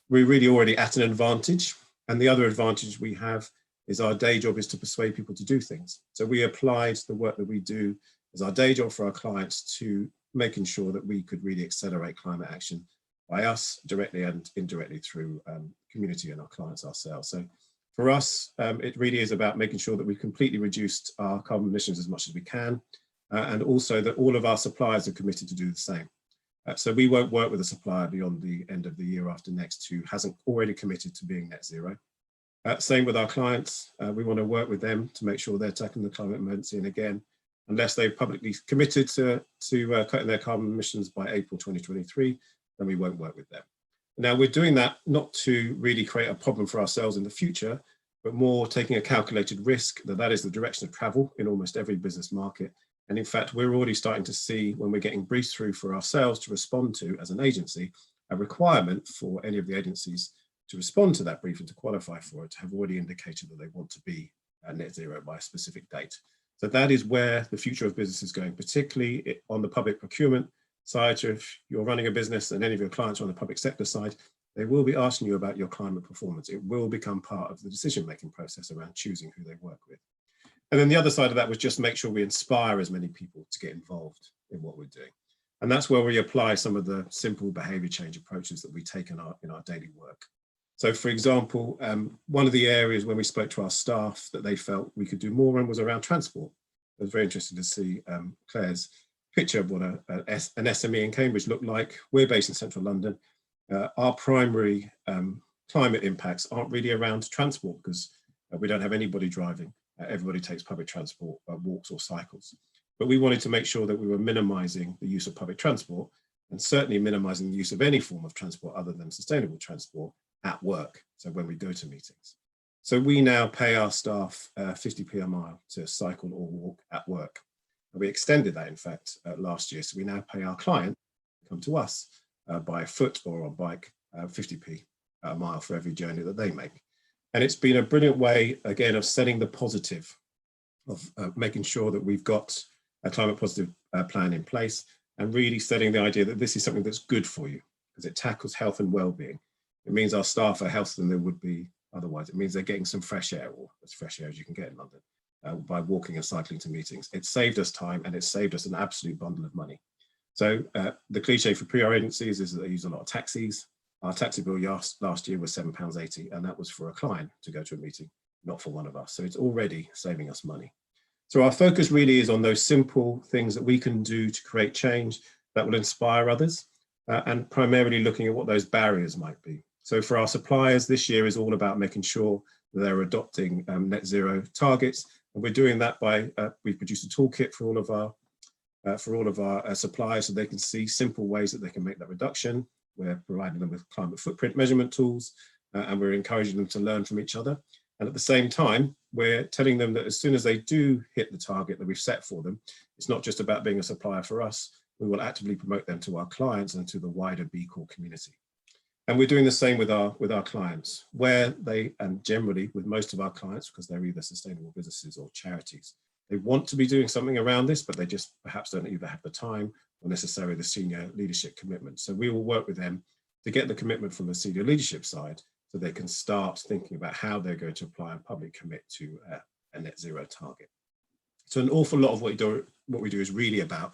we're really already at an advantage. And the other advantage we have is our day job is to persuade people to do things. So we applied the work that we do as our day job for our clients to making sure that we could really accelerate climate action by us directly and indirectly through community and our clients ourselves. So for us, it really is about making sure that we've completely reduced our carbon emissions as much as we can, and also that all of our suppliers are committed to do the same. So we won't work with a supplier beyond the end of the year after next who hasn't already committed to being net zero. Same with our clients. We want to work with them to make sure they're tackling the climate emergency. And again, unless they've publicly committed to cutting their carbon emissions by April 2023, then we won't work with them. Now we're doing that not to really create a problem for ourselves in the future, but more taking a calculated risk that is the direction of travel in almost every business market. And in fact, we're already starting to see when we're getting briefs through for ourselves to respond to as an agency, a requirement for any of the agencies to respond to that brief and to qualify for it, to have already indicated that they want to be net zero by a specific date. So that is where the future of business is going, particularly on the public procurement side. So if you're running a business and any of your clients are on the public sector side, they will be asking you about your climate performance. It will become part of the decision-making process around choosing who they work with. And then the other side of that was just make sure we inspire as many people to get involved in what we're doing. And that's where we apply some of the simple behavior change approaches that we take in our daily work. So for example, one of the areas when we spoke to our staff that they felt we could do more on was around transport. It was very interesting to see Claire's picture of what an SME in Cambridge looked like. We're based in central London. Our primary climate impacts aren't really around transport because we don't have anybody driving. Everybody takes public transport, walks or cycles. But we wanted to make sure that we were minimizing the use of public transport and certainly minimizing the use of any form of transport other than sustainable transport at work. So when we go to meetings. So we now pay our staff 50p a mile to cycle or walk at work. And we extended that, in fact, last year. So we now pay our client to come to us by foot or on bike 50p a mile for every journey that they make. And it's been a brilliant way, again, of setting the positive, of making sure that we've got a climate positive plan in place and really setting the idea that this is something that's good for you because it tackles health and well-being. It means our staff are healthier than they would be otherwise. It means they're getting some fresh air, or as fresh air as you can get in London, by walking and cycling to meetings. It saved us time and it saved us an absolute bundle of money. So the cliche for PR agencies is that they use a lot of taxis. Our taxi bill last year was £7.80, and that was for a client to go to a meeting, not for one of us. So it's already saving us money. So our focus really is on those simple things that we can do to create change that will inspire others, and primarily looking at what those barriers might be. So for our suppliers, this year is all about making sure that they're adopting net zero targets. And we're doing that by, we've produced a toolkit for all of our suppliers so they can see simple ways that they can make that reduction. We're providing them with climate footprint measurement tools, and we're encouraging them to learn from each other. And at the same time, we're telling them that as soon as they do hit the target that we've set for them, it's not just about being a supplier for us, we will actively promote them to our clients and to the wider B Corp community. And we're doing the same with our clients, where they, and generally with most of our clients, because they're either sustainable businesses or charities, they want to be doing something around this, but they just perhaps don't either have the time or necessarily the senior leadership commitment. So we will work with them to get the commitment from the senior leadership side so they can start thinking about how they're going to apply and publicly commit to a net zero target. So an awful lot of what we do is really about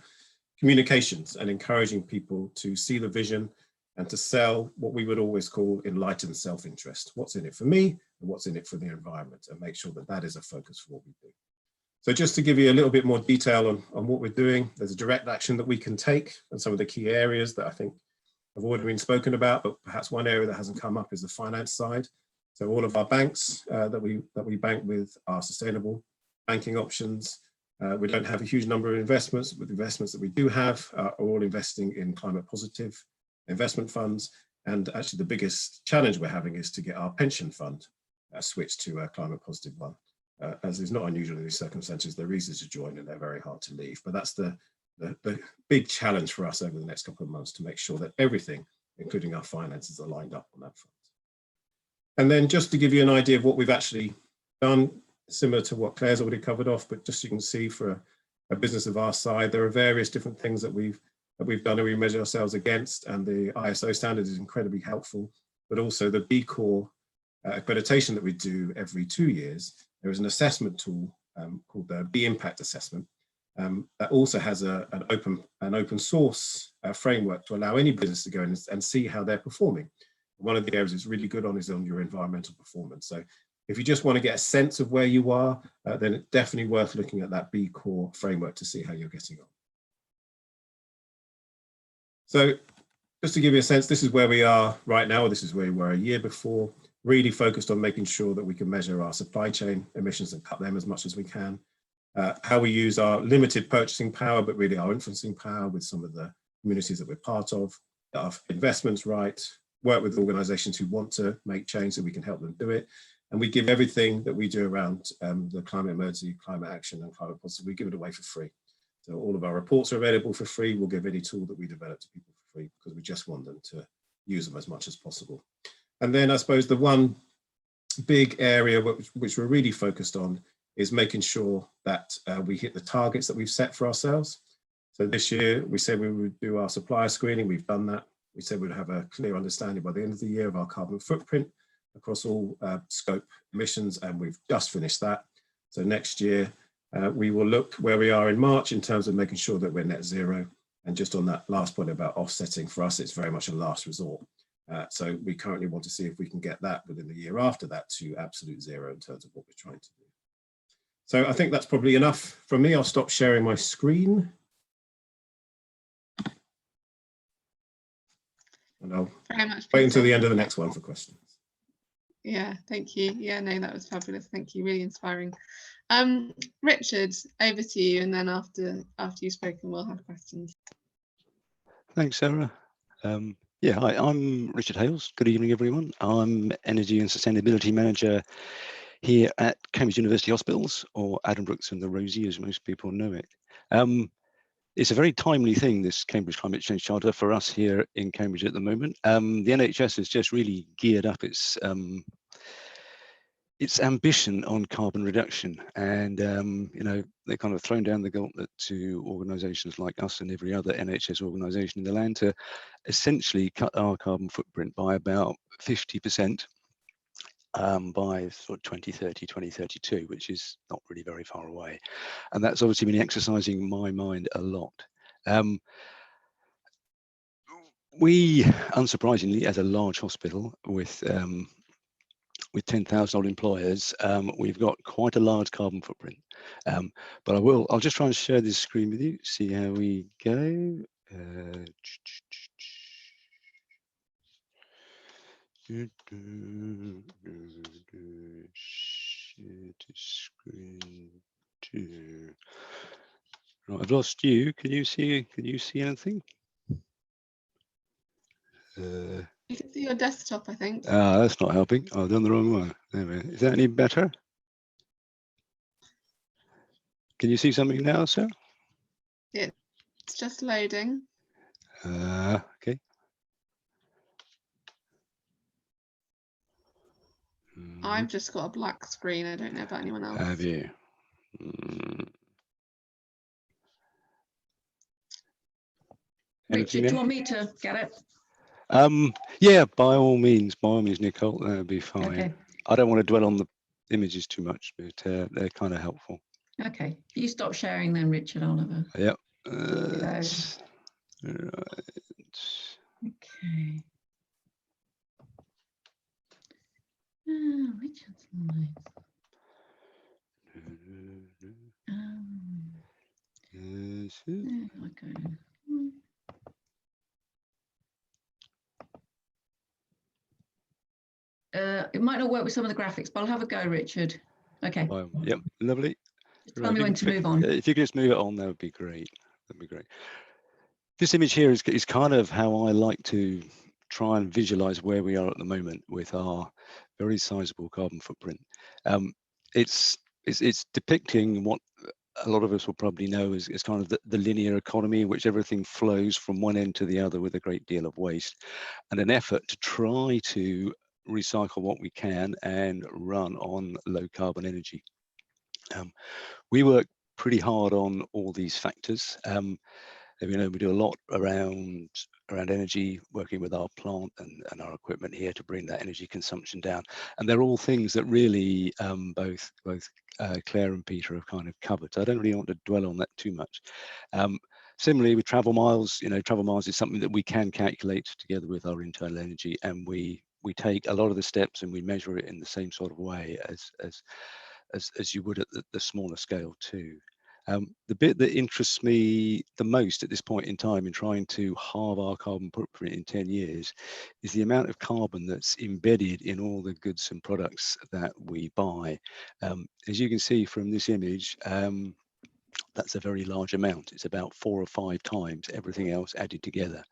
communications and encouraging people to see the vision and to sell what we would always call enlightened self-interest. What's in it for me and what's in it for the environment, and make sure that that is a focus for what we do. So just to give you a little bit more detail on what we're doing, there's a direct action that we can take and some of the key areas that I think have already been spoken about, but perhaps one area that hasn't come up is the finance side. So all of our banks that we bank with are sustainable banking options. We don't have a huge number of investments, but the investments that we do have are all investing in climate positive investment funds. And actually the biggest challenge we're having is to get our pension fund switched to a climate positive one. As is not unusual in these circumstances, they're easy to join and they're very hard to leave. But that's the big challenge for us over the next couple of months, to make sure that everything, including our finances, are lined up on that front. And then just to give you an idea of what we've actually done, similar to what Claire's already covered off, but just so you can see for a business of our side, there are various different things that we've done and we measure ourselves against, and the ISO standard is incredibly helpful, but also the B Corp accreditation that we do every 2 years. There is an assessment tool called the B Impact Assessment that also has an open source framework to allow any business to go in and see how they're performing. One of the areas it's really good on is on your environmental performance. So if you just want to get a sense of where you are, then it's definitely worth looking at that B Corp framework to see how you're getting on. So just to give you a sense, this is where we are right now, or this is where we were a year before, really focused on making sure that we can measure our supply chain emissions and cut them as much as we can. How we use our limited purchasing power, but really our influencing power with some of the communities that we're part of, our investments right, work with organizations who want to make change so we can help them do it. And we give everything that we do around the climate emergency, climate action and climate positive, we give it away for free. So all of our reports are available for free. We'll give any tool that we develop to people for free because we just want them to use them as much as possible. And then I suppose the one big area which we're really focused on is making sure that we hit the targets that we've set for ourselves. So this year we said we would do our supplier screening. We've done that. We said we'd have a clear understanding by the end of the year of our carbon footprint across all scope emissions, and we've just finished that. So next year We will look where we are in March in terms of making sure that we're net zero. And just on that last point about offsetting, for us, it's very much a last resort. So we currently want to see if we can get that within the year after that to absolute zero in terms of what we're trying to do. So I think that's probably enough from me. I'll stop sharing my screen. And I'll wait until the end of the next one for questions. Yeah, thank you. Yeah, no, that was fabulous. Thank you. Really inspiring. Richard, over to you, and then after you've spoken, we'll have questions. Thanks, Sarah. Yeah, hi, I'm Richard Hales. Good evening, everyone. I'm Energy and Sustainability Manager here at Cambridge University Hospitals, or Addenbrooke's and the Rosie, as most people know it. It's a very timely thing, this Cambridge Climate Change Charter, for us here in Cambridge at the moment. The NHS has just really geared up its ambition on carbon reduction, and you know, they've kind of thrown down the gauntlet to organisations like us and every other NHS organisation in the land to essentially cut our carbon footprint by about 50% by sort of 2030, 2032, which is not really very far away. And that's obviously been exercising my mind a lot. We, unsurprisingly, as a large hospital with 10,000 odd employers, we've got quite a large carbon footprint. But I'll just try and share this screen with you, see how we go. Share the screen too. Right, I've lost you. Can you see anything? You can see your desktop, I think. That's not helping. I've done the wrong one. There we go. Is that any better? Can you see something now, sir? It's just loading. Okay. I've just got a black screen. I don't know about anyone else. Have you? Richard, do you want me to get it? Yeah, by all means, Nicole, that would be fine. Okay. I don't want to dwell on the images too much, but they're kind of helpful. Okay, you stop sharing then, Richard. I'll have a. Yep. Right. Okay. Richard's live. Okay. It might not work with some of the graphics, but I'll have a go, Richard. Okay. Yep, lovely. Just tell me when to move on. If you could just move it on, that would be great. That'd be great. This image here is kind of how I like to try and visualize where we are at the moment with our very sizable carbon footprint. It's depicting what a lot of us will probably know is kind of the linear economy in which everything flows from one end to the other with a great deal of waste, and an effort to try to recycle what we can and run on low carbon energy. We work pretty hard on all these factors. You know, we do a lot around energy, working with our plant and our equipment here to bring that energy consumption down. And they're all things that really both Claire and Peter have kind of covered. So I don't really want to dwell on that too much. Similarly, with travel miles, you know, travel miles is something that we can calculate together with our internal energy, and we take a lot of the steps and we measure it in the same sort of way as you would at the smaller scale too. The bit that interests me the most at this point in time in trying to halve our carbon footprint in 10 years is the amount of carbon that's embedded in all the goods and products that we buy. As you can see from this image, that's a very large amount. It's about 4 or 5 times everything else added together.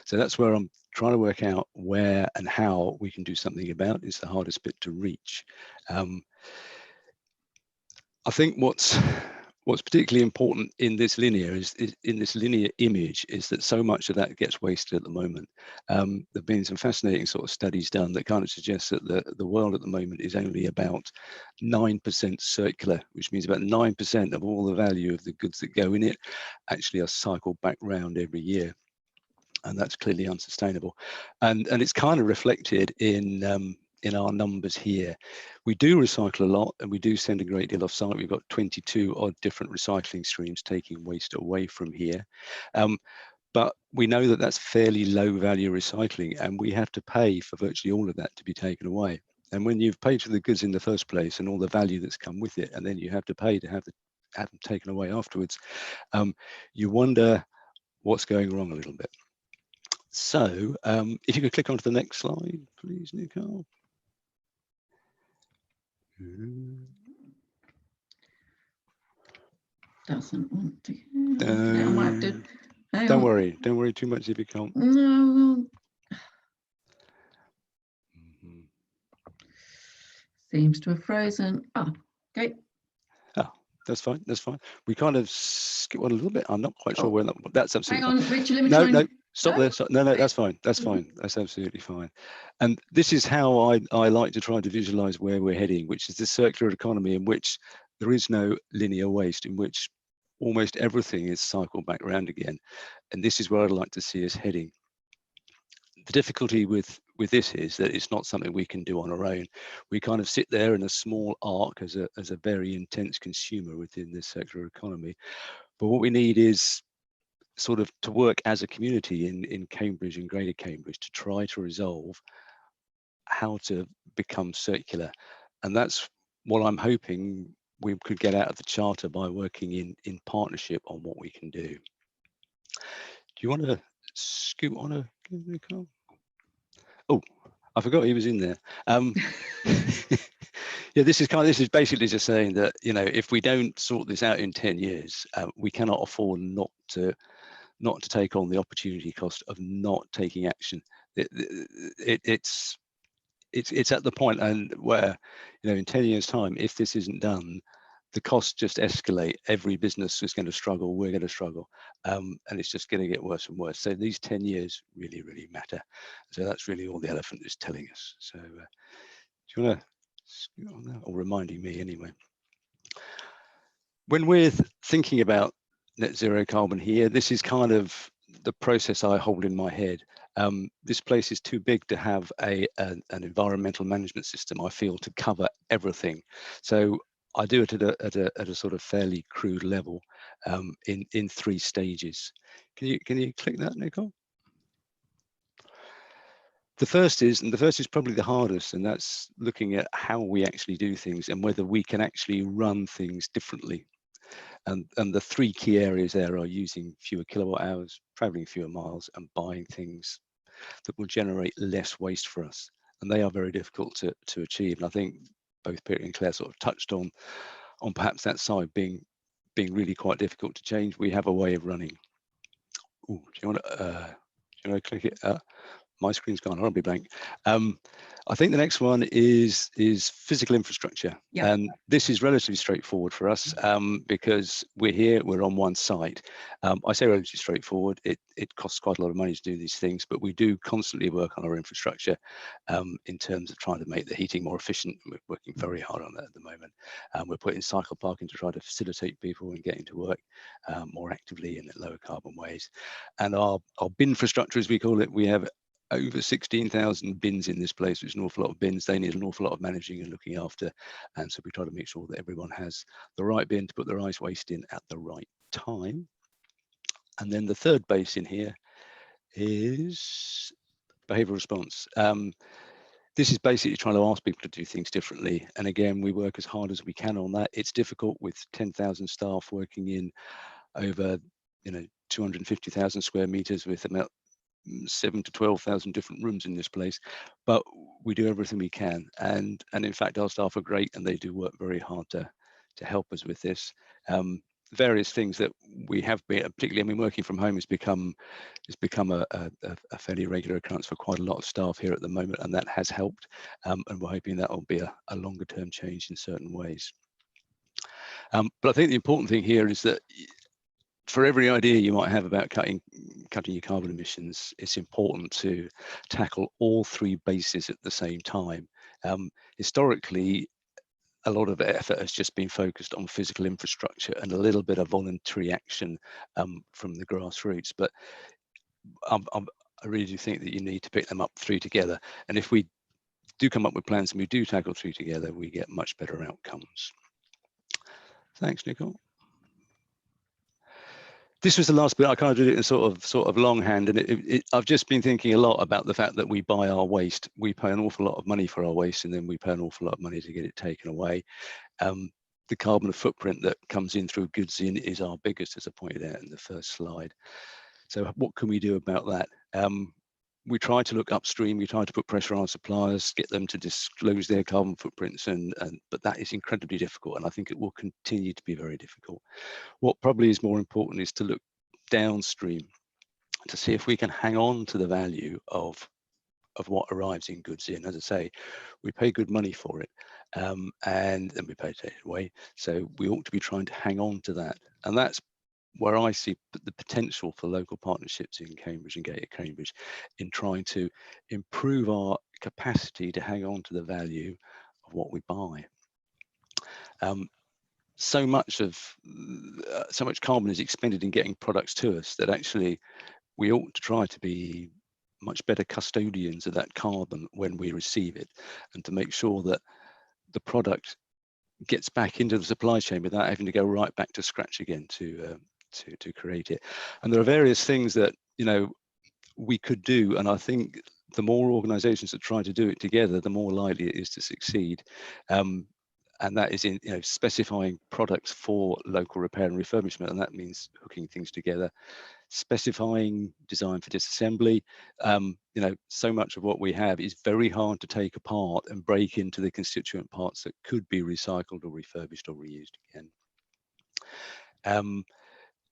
So that's where I'm trying to work out where and how we can do something about. It's the hardest bit to reach. I think what's particularly important in this linear image is that so much of that gets wasted at the moment. There've been some fascinating sort of studies done that kind of suggest that the world at the moment is only about 9% circular, which means about 9% of all the value of the goods that go in it actually are cycled back round every year. And that's clearly unsustainable. And it's kind of reflected in in our numbers here. We do recycle a lot and we do send a great deal off site. We've got 22 odd different recycling streams taking waste away from here. But we know that that's fairly low value recycling, and we have to pay for virtually all of that to be taken away. And when you've paid for the goods in the first place and all the value that's come with it, and then you have to pay to have them taken away afterwards, you wonder what's going wrong a little bit. So if you could click onto the next slide, please, Nicole. Doesn't want to. Okay, I might have to. Don't worry too much if you can't. No. Seems to have frozen. Oh, okay. Oh, that's fine. That's fine. We kind of skip one a little bit. I'm not quite sure where that's absolutely Hang on, Richard. Let me no, try no, and... stop there. Stop. No, that's fine. That's fine. That's absolutely fine. And this is how I like to try to visualize where we're heading, which is this circular economy in which there is no linear waste, in which almost everything is cycled back around again. And this is where I'd like to see us heading. The difficulty with this is that it's not something we can do on our own. We kind of sit there in a small arc as a very intense consumer within this circular economy. But what we need is sort of to work as a community in Cambridge and Greater Cambridge to try to resolve how to become circular. And that's what I'm hoping we could get out of the charter by working in partnership on what we can do. Do you want to scoot on a Nicole? Oh, I forgot he was in there. Yeah, this is basically just saying that, you know, if we don't sort this out in 10 years, we cannot afford not to take on the opportunity cost of not taking action. It's at the point and where, you know, in 10 years' time, if this isn't done, the costs just escalate. Every business is going to struggle. We're going to struggle, and it's just going to get worse and worse. So these 10 years really, really matter. So that's really all the elephant is telling us. So do you want to scoot on that, or reminding me anyway? When we're thinking about net zero carbon here, this is kind of the process I hold in my head. This place is too big to have an environmental management system, I feel, to cover everything. So I do it at a sort of fairly crude level in 3 stages. Can you click that, Nicole? The first is probably the hardest, and that's looking at how we actually do things and whether we can actually run things differently. And the 3 key areas there are using fewer kilowatt hours, traveling fewer miles, and buying things that will generate less waste for us. And they are very difficult to achieve. And I think both Peter and Claire sort of touched on perhaps that side being really quite difficult to change. We have a way of running. Ooh, do you want to click it? My screen's gone horribly blank. I think the next one is physical infrastructure. Yeah. And this is relatively straightforward for us because we're on one site. I say relatively straightforward. It costs quite a lot of money to do these things, but we do constantly work on our infrastructure in terms of trying to make the heating more efficient. We're working very hard on that at the moment. We're putting cycle parking to try to facilitate people in getting to work more actively and in lower carbon ways. And our bin infrastructure, as we call it, we have over 16,000 bins in this place, which is an awful lot of bins. They need an awful lot of managing and looking after. And so we try to make sure that everyone has the right bin to put the right waste in at the right time. And then the third base in here is behavioural response. This is basically trying to ask people to do things differently. And again, we work as hard as we can on that. It's difficult with 10,000 staff working in over 250,000 square meters with about 7,000 to 12,000 different rooms in this place, but we do everything we can, and in fact our staff are great and they do work very hard to help us with this. Various things that we have been, particularly, I mean, working from home has become a fairly regular occurrence for quite a lot of staff here at the moment, and that has helped, and we're hoping that will be a longer term change in certain ways. But I think the important thing here is that for every idea you might have about cutting your carbon emissions, it's important to tackle all 3 bases at the same time. Historically, a lot of effort has just been focused on physical infrastructure and a little bit of voluntary action from the grassroots. But I really do think that you need to pick them up 3 together. And if we do come up with plans and we do tackle through together, we get much better outcomes. Thanks, Nicole. This was the last bit. I kind of did it in sort of longhand, and I've just been thinking a lot about the fact that we buy our waste. We pay an awful lot of money for our waste, and then we pay an awful lot of money to get it taken away. The carbon footprint that comes in through goods in is our biggest, as I pointed out in the first slide. So what can we do about that? We try to look upstream. We try to put pressure on our suppliers, get them to disclose their carbon footprints, but that is incredibly difficult, and I think it will continue to be very difficult. What probably is more important is to look downstream to see if we can hang on to the value of what arrives in goods in. As I say, we pay good money for it, and then we pay to take it away. So we ought to be trying to hang on to that, and that's where I see the potential for local partnerships in Cambridge and Greater Cambridge in trying to improve our capacity to hang on to the value of what we buy. So much carbon is expended in getting products to us that actually we ought to try to be much better custodians of that carbon when we receive it, and to make sure that the product gets back into the supply chain without having to go right back to scratch again to create it. And there are various things that, you know, we could do, and I think the more organizations that try to do it together, the more likely it is to succeed. And that is in, you know, specifying products for local repair and refurbishment, and that means hooking things together, specifying design for disassembly. You know, so much of what we have is very hard to take apart and break into the constituent parts that could be recycled or refurbished or reused again.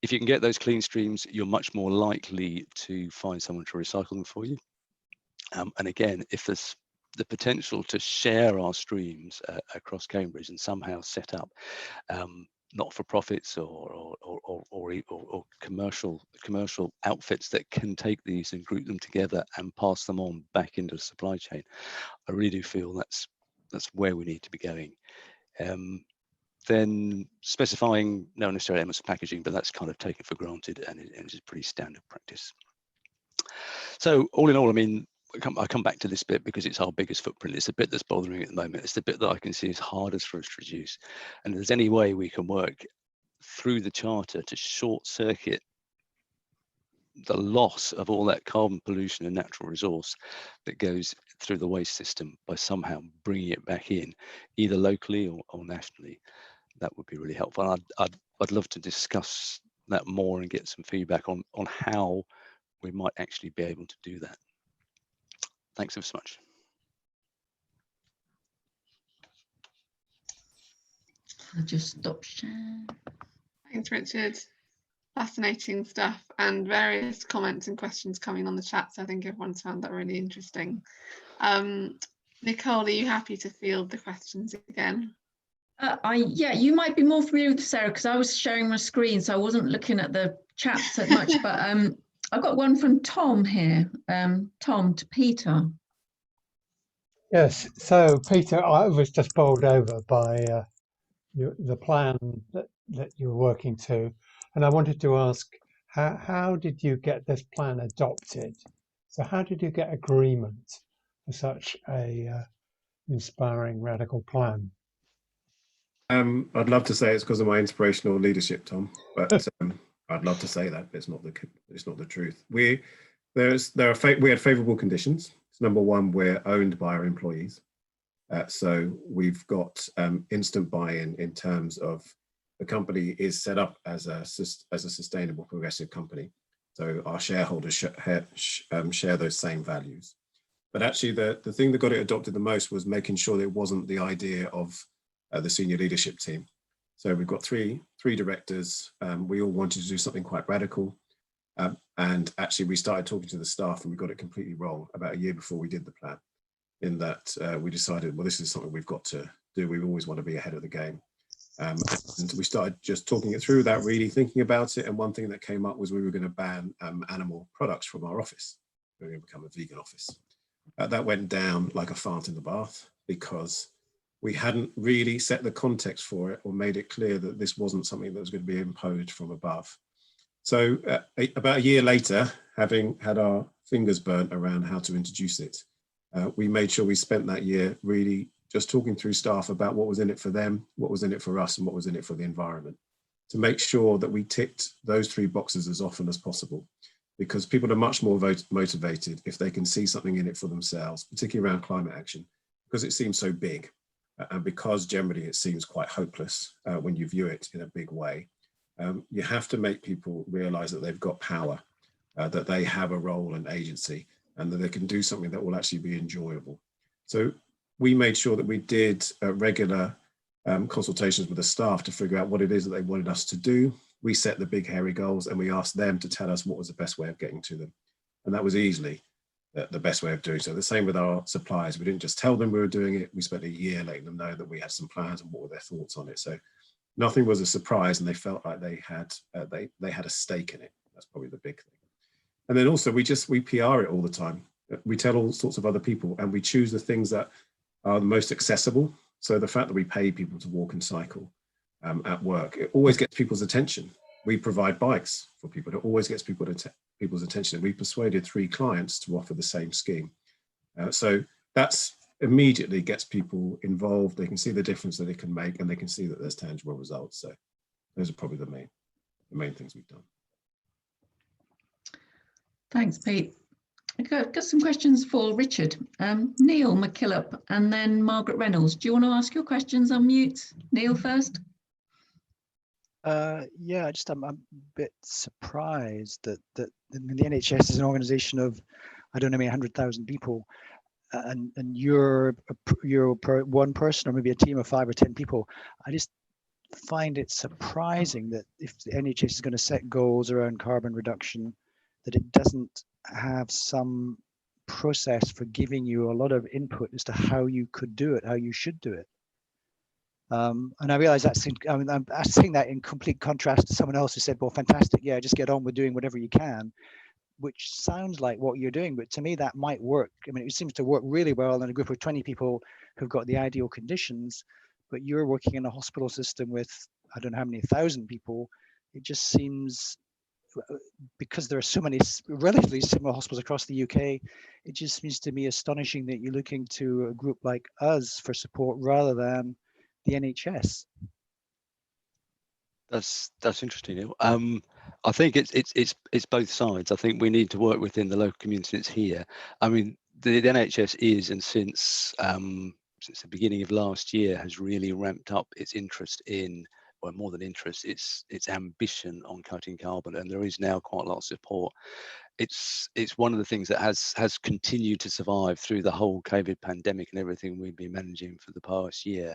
If you can get those clean streams, you're much more likely to find someone to recycle them for you. And again, if there's the potential to share our streams across Cambridge and somehow set up not-for-profits or commercial outfits that can take these and group them together and pass them on back into the supply chain, I really do feel that's where we need to be going. Then specifying, not necessarily MS packaging, but that's kind of taken for granted, and it's pretty standard practice. So all in all, I mean, I come back to this bit because it's our biggest footprint. It's the bit that's bothering me at the moment. It's the bit that I can see is hardest for us to reduce. And if there's any way we can work through the charter to short circuit the loss of all that carbon pollution and natural resource that goes through the waste system by somehow bringing it back in, either locally or nationally, that would be really helpful. And I'd love to discuss that more and get some feedback on how we might actually be able to do that. Thanks so much. I'll just stop sharing. Thanks, Richard. Fascinating stuff, and various comments and questions coming on the chat. So I think everyone's found that really interesting. Nicole, are you happy to field the questions again? Yeah, you might be more familiar with Sarah because I was sharing my screen, so I wasn't looking at the chat so much. But I've got one from Tom here. Tom, to Peter. Yes, so Peter, I was just bowled over by the plan that you were working to, and I wanted to ask, how did you get this plan adopted? So how did you get agreement for such a inspiring radical plan? I'd love to say it's because of my inspirational leadership, Tom, but I'd love to say that, but it's not the truth. We had favourable conditions. So number one, we're owned by our employees, so we've got instant buy-in in terms of the company is set up as a sustainable, progressive company. So our shareholders share those same values. But actually, the thing that got it adopted the most was making sure that it wasn't the idea of the senior leadership team. So we've got three directors. We all wanted to do something quite radical. And actually, we started talking to the staff and we got it completely wrong about a year before we did the plan, in that we decided, well, this is something we've got to do. We always want to be ahead of the game. And we started just talking it through without really thinking about it. And one thing that came up was we were going to ban animal products from our office. We were going to become a vegan office. That went down like a fart in the bath because we hadn't really set the context for it or made it clear that this wasn't something that was going to be imposed from above. So about a year later, having had our fingers burnt around how to introduce it, We made sure we spent that year really just talking through staff about what was in it for them, what was in it for us, and what was in it for the environment, to make sure that we ticked those 3 boxes as often as possible, because people are much more motivated if they can see something in it for themselves, particularly around climate action, because it seems so big, and because generally it seems quite hopeless when you view it in a big way. You have to make people realize that they've got power, that they have a role and agency, and that they can do something that will actually be enjoyable. So we made sure that we did regular consultations with the staff to figure out what it is that they wanted us to do. We set the big hairy goals and we asked them to tell us what was the best way of getting to them. And that was easily the best way of doing so. The same with our suppliers. We didn't just tell them we were doing it. We spent a year letting them know that we had some plans and what were their thoughts on it. So nothing was a surprise, and they felt like they had a stake in it. That's probably the big thing. And then also we PR it all the time. We tell all sorts of other people, and we choose the things that are the most accessible. So the fact that we pay people to walk and cycle at work, it always gets people's attention. We provide bikes for people. It always gets people's attention. We persuaded 3 clients to offer the same scheme. So that's immediately gets people involved. They can see the difference that it can make, and they can see that there's tangible results. So those are probably the main things we've done. Thanks, Pete. I've got some questions for Richard. Neil McKillop and then Margaret Reynolds. Do you want to ask your questions on mute? Neil first. Yeah, I'm a bit surprised that the NHS is an organisation of, I don't know, 100,000 people, and you're one person or maybe a team of 5 or 10 people. I just find it surprising that if the NHS is going to set goals around carbon reduction, that it doesn't have some process for giving you a lot of input as to how you could do it, how you should do it. And I realize I'm saying that in complete contrast to someone else who said, well, fantastic, yeah, just get on with doing whatever you can, which sounds like what you're doing. But to me, that might work. I mean, it seems to work really well in a group of 20 people who've got the ideal conditions, but you're working in a hospital system with, I don't know how many thousand people. It just seems, because there are so many relatively similar hospitals across the UK, it just seems to me astonishing that you're looking to a group like us for support rather than the NHS. That's interesting, Neil. I think it's both sides. I think we need to work within the local communities here. I mean, the NHS is, and since the beginning of last year, has really ramped up its interest in, well, more than interest, its ambition on cutting carbon, and there is now quite a lot of support. It's one of the things that has continued to survive through the whole COVID pandemic and everything we've been managing for the past year.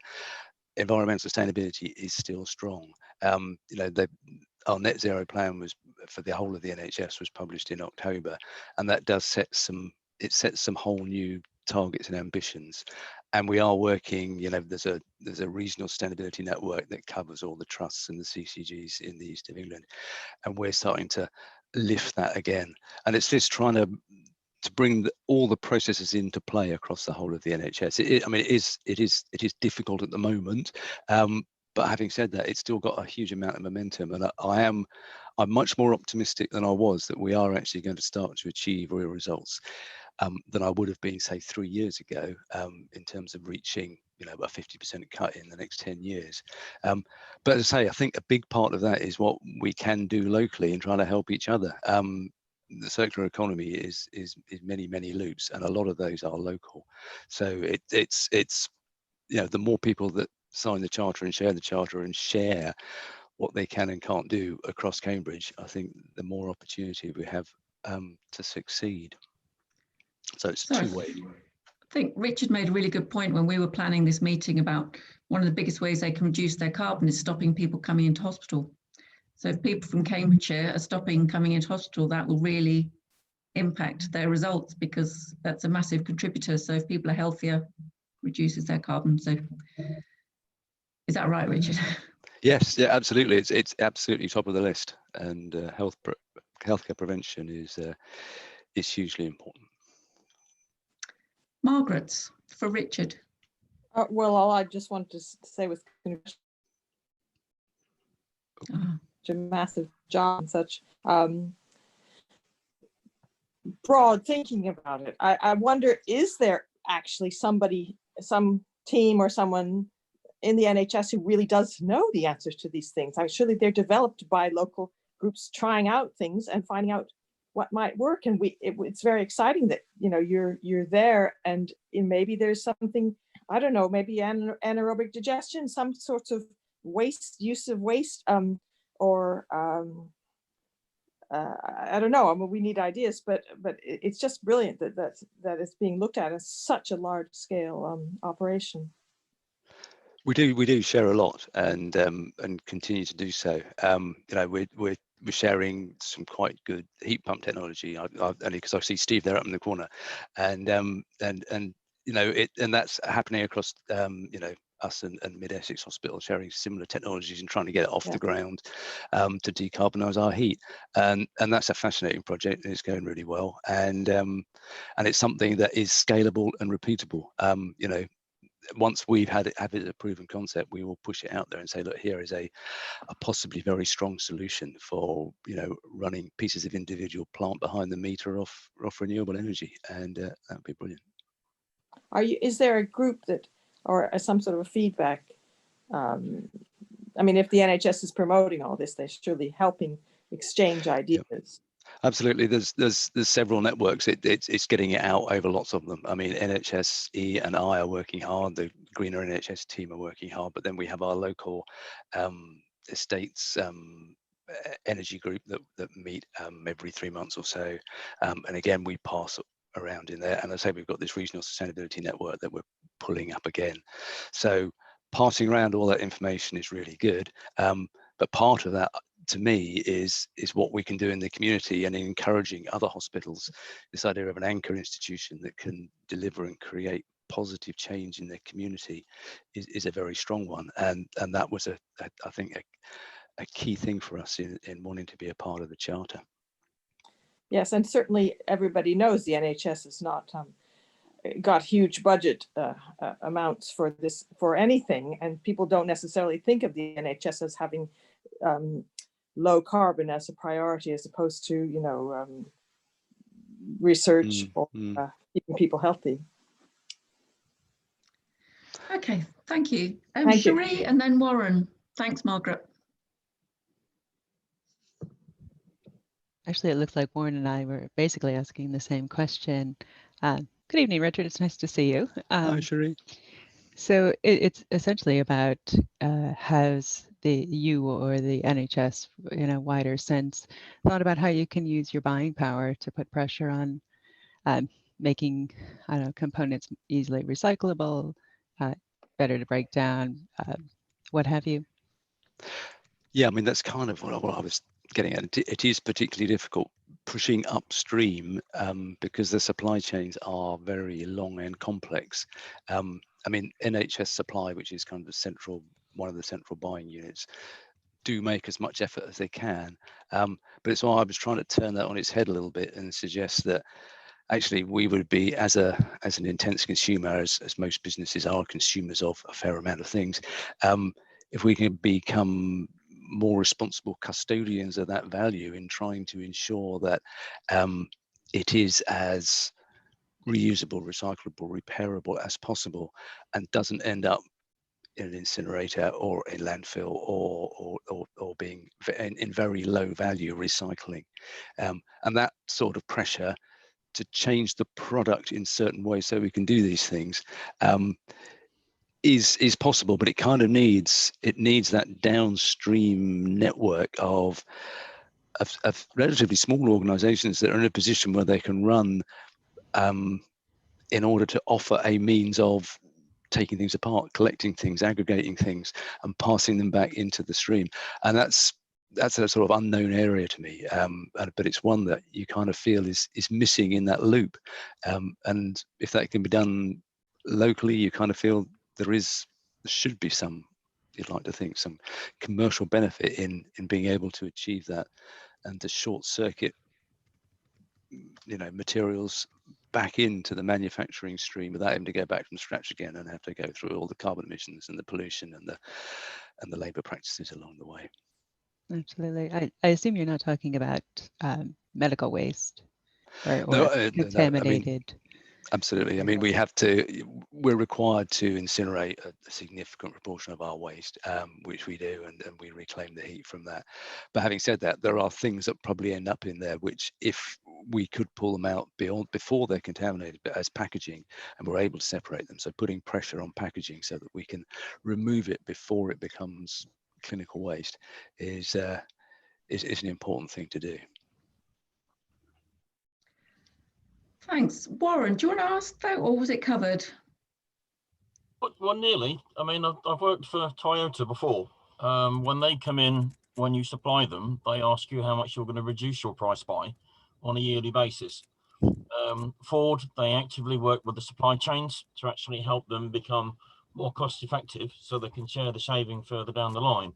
Environmental sustainability is still strong. Our net zero plan was for the whole of the NHS was published in October, and that does set some whole new targets and ambitions. And we are working, there's a regional sustainability network that covers all the trusts and the CCGs in the east of England, and we're starting to lift that again. And it's just trying to bring all the processes into play across the whole of the NHS. It is difficult at the moment, but having said that, it's still got a huge amount of momentum, and I'm much more optimistic than I was that we are actually going to start to achieve real results than I would have been, say, 3 years ago, in terms of reaching a 50% cut in the next 10 years. But as I say, I think a big part of that is what we can do locally and trying to help each other. The circular economy is many loops, and a lot of those are local. So it's the more people that sign the charter and share what they can and can't do across Cambridge, I think the more opportunity we have to succeed. So it's two-way. I think Richard made a really good point when we were planning this meeting about one of the biggest ways they can reduce their carbon is stopping people coming into hospital. So if people from Cambridgeshire are stopping coming into hospital, that will really impact their results, because that's a massive contributor. So if people are healthier, reduces their carbon. So is that right, Richard? Yes, yeah, absolutely. It's absolutely top of the list, and healthcare prevention is hugely important. Margaret, for Richard. Well, all I just wanted to say was a massive job and such broad thinking about it. I wonder, is there actually somebody, some team or someone in the NHS who really does know the answers to these things. I'm sure that they're developed by local groups trying out things and finding out what might work. And it's very exciting that, you know, you're there, and maybe there's something, I don't know, maybe anaerobic digestion, some sorts of use of waste, or I don't know. I mean, we need ideas, but it's just brilliant that it's being looked at as such a large scale operation. We do share a lot, and continue to do so. You know, we're sharing some quite good heat pump technology. Only because I see Steve there up in the corner, and you know, and that's happening across you know, us and Mid Essex Hospital sharing similar technologies and trying to get it off the ground to decarbonise our heat. And that's a fascinating project, and it's going really well. And it's something that is scalable and repeatable. You know, once we've have it as a proven concept, we will push it out there and say, look, here is a possibly very strong solution for, you know, running pieces of individual plant behind the meter off renewable energy, and that would be brilliant. Is there a group that, or some sort of a feedback? I mean, if the NHS is promoting all this, they're surely helping exchange ideas. Yep. Absolutely, there's several networks. It's getting it out over lots of them. I mean, NHSE and I are working hard. The Greener NHS team are working hard, but then we have our local estates energy group that meet every 3 months or so, and again we pass around in there. And I say we've got this regional sustainability network that we're pulling up again. So passing around all that information is really good, but part of that, to me, is what we can do in the community, and encouraging other hospitals. This idea of an anchor institution that can deliver and create positive change in their community is a very strong one, and that was I think a key thing for us in wanting to be a part of the charter. Yes, and certainly everybody knows the NHS has not got huge budget amounts for this, for anything, and people don't necessarily think of the NHS as having low carbon as a priority, as opposed to, you know, research or keeping people healthy. Okay, thank you. Thank you. Cherie and then Warren. Thanks, Margaret. Actually, it looks like Warren and I were basically asking the same question. Good evening, Richard. It's nice to see you. Hi, Cherie. So it's essentially about how's you or the NHS, in a wider sense, thought about how you can use your buying power to put pressure on making, I don't know, components easily recyclable, better to break down, what have you. Yeah, I mean, that's kind of what I was getting at. It is particularly difficult pushing upstream because the supply chains are very long and complex. I mean, NHS Supply, which is kind of one of the central buying units, do make as much effort as they can. But it's why I was trying to turn that on its head a little bit and suggest that actually we would be, as an intense consumer, as most businesses are consumers of a fair amount of things, if we can become more responsible custodians of that value in trying to ensure that it is as reusable, recyclable, repairable as possible, and doesn't end up in an incinerator or in landfill or being in very low value recycling, and that sort of pressure to change the product in certain ways so we can do these things is possible, but it kind of needs that downstream network of relatively small organizations that are in a position where they can run in order to offer a means of taking things apart, collecting things, aggregating things, and passing them back into the stream. And that's a sort of unknown area to me, but it's one that you kind of feel is missing in that loop. And if that can be done locally, you kind of feel there should be some, you'd like to think, some commercial benefit in being able to achieve that, and to short circuit, you know, materials back into the manufacturing stream without having to go back from scratch again and have to go through all the carbon emissions and the pollution and the labour practices along the way. Absolutely. I assume you're not talking about medical waste or No, contaminated. Absolutely. I mean, we're required to incinerate a significant proportion of our waste, which we do, and we reclaim the heat from that. But having said that, there are things that probably end up in there, which if we could pull them out before they're contaminated, but as packaging, and we're able to separate them. So putting pressure on packaging so that we can remove it before it becomes clinical waste is an important thing to do. Thanks. Warren, do you want to ask that, or was it covered? Well, nearly. I mean, I've worked for Toyota before. When they come in, when you supply them, they ask you how much you're going to reduce your price by on a yearly basis. Ford, they actively work with the supply chains to actually help them become more cost effective so they can share the saving further down the line.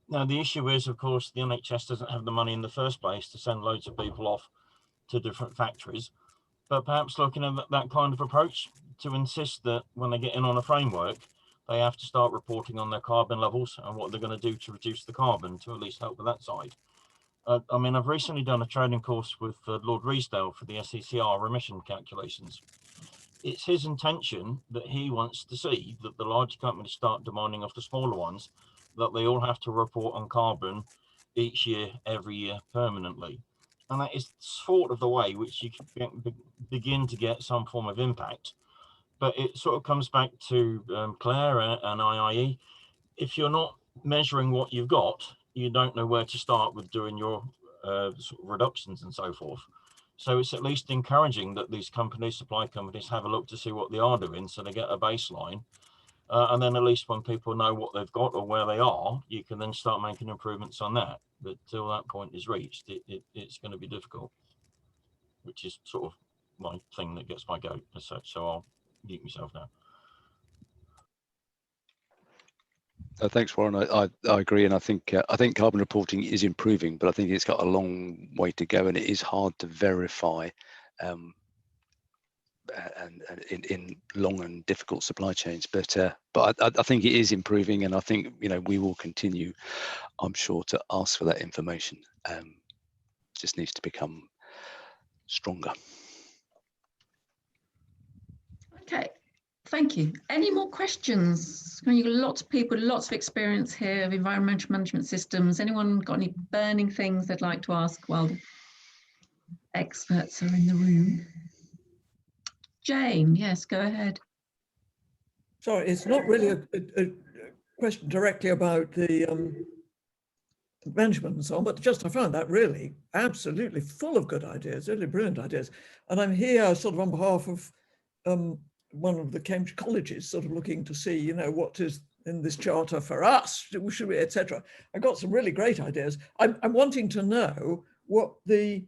Now, the issue is, of course, the NHS doesn't have the money in the first place to send loads of people off to different factories. But perhaps looking at that kind of approach to insist that when they get in on a framework, they have to start reporting on their carbon levels and what they're going to do to reduce the carbon to at least help with that side. I mean, I've recently done a training course with Lord Riesdale for the SECR emission calculations. It's his intention that he wants to see that the large companies start demanding of the smaller ones that they all have to report on carbon each year, every year, permanently. And that is sort of the way which you can begin to get some form of impact. But it sort of comes back to Clare and IIE. If you're not measuring what you've got, you don't know where to start with doing your sort of reductions and so forth. So it's at least encouraging that these companies, supply companies, have a look to see what they are doing so they get a baseline. And then at least when people know what they've got or where they are, you can then start making improvements on that. But till that point is reached, it's going to be difficult, which is sort of my thing that gets my goat as such. So I'll mute myself now. Thanks, Warren. I agree, and I think carbon reporting is improving, but I think it's got a long way to go, and it is hard to verify, and in long and difficult supply chains. But I think it is improving, and I think we will continue, I'm sure, to ask for that information. Just needs to become stronger. Okay. Thank you. Any more questions? You've got lots of people, lots of experience here of environmental management systems. Anyone got any burning things they'd like to ask while the experts are in the room? Jane, yes, go ahead. Sorry, it's not really a question directly about the management and so on, but just I found that really absolutely full of good ideas, really brilliant ideas. And I'm here sort of on behalf of one of the Cambridge colleges, sort of looking to see, what is in this charter for us, should we, etc. I got some really great ideas. I'm wanting to know what the,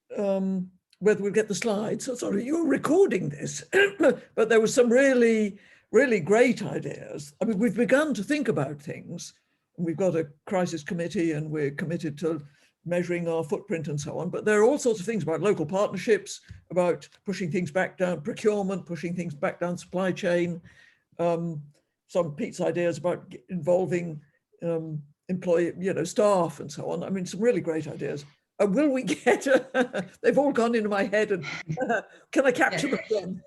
whether we'll get the slides. So sorry, you're recording this, but there was some really, really great ideas. I mean, we've begun to think about things, and we've got a crisis committee, and we're committed to measuring our footprint and so on. But there are all sorts of things about local partnerships, about pushing things back down, procurement, pushing things back down supply chain. Some Pete's ideas about involving employee, staff and so on. I mean, some really great ideas. Will we get, they've all gone into my head, and can I capture them again?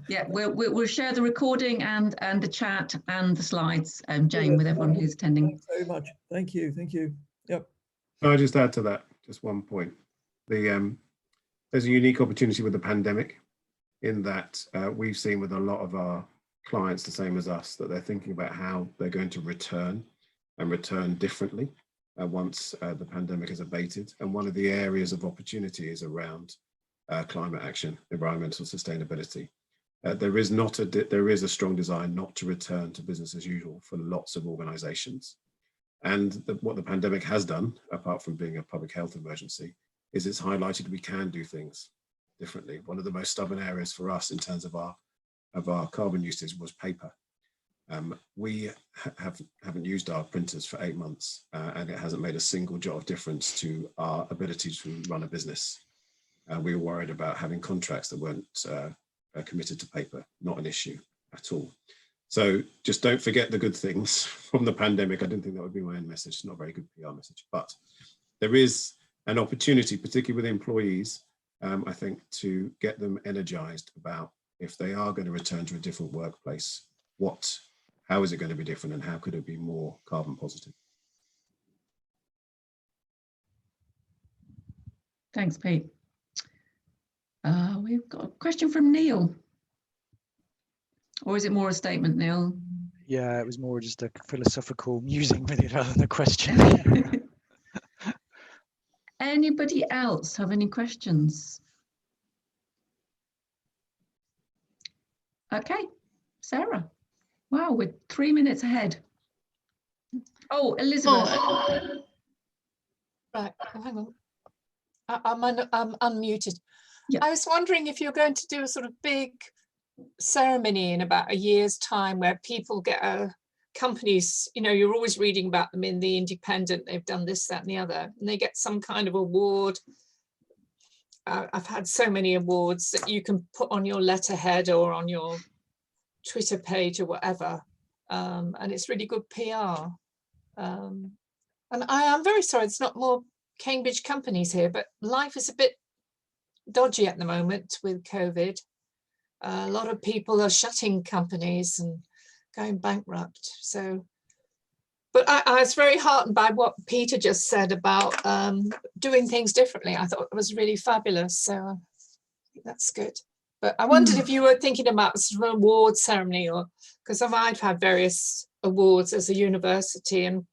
Yeah, we'll share the recording and the chat and the slides, Jane, with everyone who's attending. Thanks very much. Thank you. Thank you. Yep. Can I just add to that, just one point? There's a unique opportunity with the pandemic in that we've seen with a lot of our clients, the same as us, that they're thinking about how they're going to return and return differently once the pandemic has abated. And one of the areas of opportunity is around climate action, environmental sustainability. There is a strong desire not to return to business as usual for lots of organizations. And what the pandemic has done, apart from being a public health emergency, is it's highlighted we can do things differently. One of the most stubborn areas for us in terms of our carbon usage was paper. We haven't used our printers for 8 months, and it hasn't made a single jot of difference to our ability to run a business. We were worried about having contracts that weren't committed to paper, not an issue at all. So just don't forget the good things from the pandemic. I didn't think that would be my own message. It's not a very good PR message, but there is an opportunity, particularly with employees, I think, to get them energized about if they are going to return to a different workplace, how is it going to be different and how could it be more carbon positive? Thanks, Pete. We've got a question from Neil. Or is it more a statement, Neil? Yeah, it was more just a philosophical musing with it rather than a question. Anybody else have any questions? Okay, Sarah. Wow, we're 3 minutes ahead. Oh, Elizabeth. Oh. Right, hang on. I'm unmuted. Yeah. I was wondering if you're going to do a sort of big ceremony in about a year's time where people get companies, you know, you're always reading about them in the Independent, they've done this, that and the other, and they get some kind of award. I've had so many awards that you can put on your letterhead or on your Twitter page or whatever, and it's really good PR. And I am very sorry it's not more Cambridge companies here, but life is a bit dodgy at the moment with COVID. A lot of people are shutting companies and going bankrupt. So, but I was very heartened by what Peter just said about doing things differently. I thought it was really fabulous. So I think that's good. But I wondered if you were thinking about sort of an award ceremony, or because I've had various awards as a university and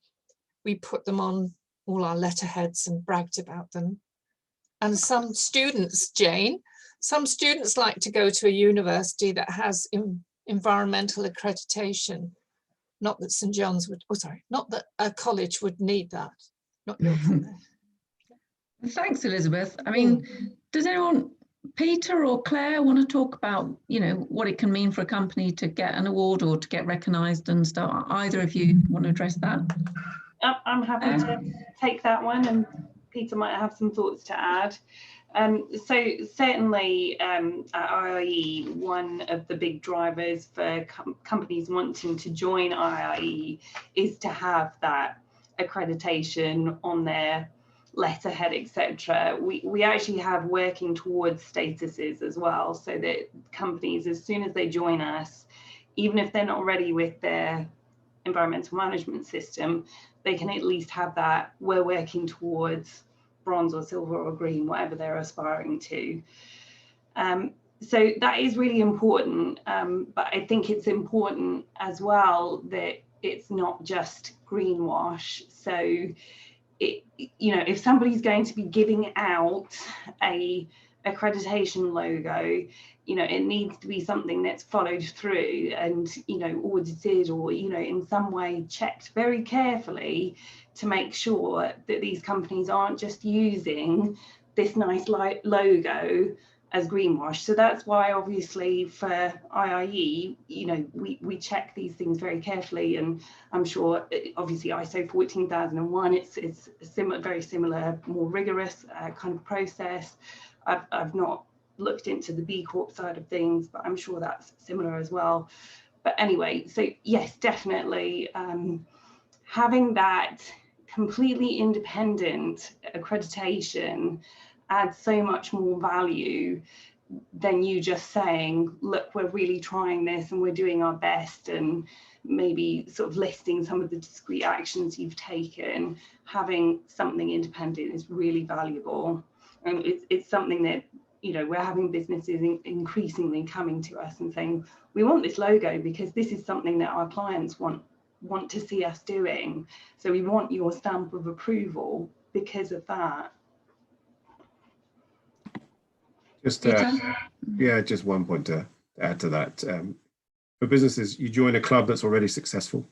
we put them on all our letterheads and bragged about them. And some students, Jane, some students like to go to a university that has environmental accreditation. Not that St John's would, oh sorry, not that a college would need that. Not your college. Thanks, Elizabeth. I mean, does anyone, Peter or Claire, want to talk about, you know, what it can mean for a company to get an award or to get recognised and stuff? Either of you want to address that? I'm happy to take that one, and Peter might have some thoughts to add. So certainly at IIE, one of the big drivers for companies wanting to join IIE is to have that accreditation on their letterhead, etc. We actually have working towards statuses as well, so that companies, as soon as they join us, even if they're not ready with their environmental management system, they can at least have that. We're working towards bronze or silver or green, whatever they're aspiring to. So that is really important, but I think it's important as well that it's not just greenwash. So if somebody's going to be giving out a accreditation logo, it needs to be something that's followed through and audited, or in some way checked very carefully to make sure that these companies aren't just using this nice logo as greenwash. So that's why obviously for IIE, we check these things very carefully, and I'm sure obviously ISO 14001, it's similar, very similar, more rigorous kind of process. I've not looked into the B Corp side of things, but I'm sure that's similar as well. But anyway, so yes, definitely having that completely independent accreditation adds so much more value than you just saying, look, we're really trying this and we're doing our best, and maybe sort of listing some of the discrete actions you've taken. Having something independent is really valuable, and it's something that we're having businesses increasingly coming to us and saying, we want this logo because this is something that our clients want to see us doing, so we want your stamp of approval because of that. Just just one point to add to that. For businesses, you join a club that's already successful.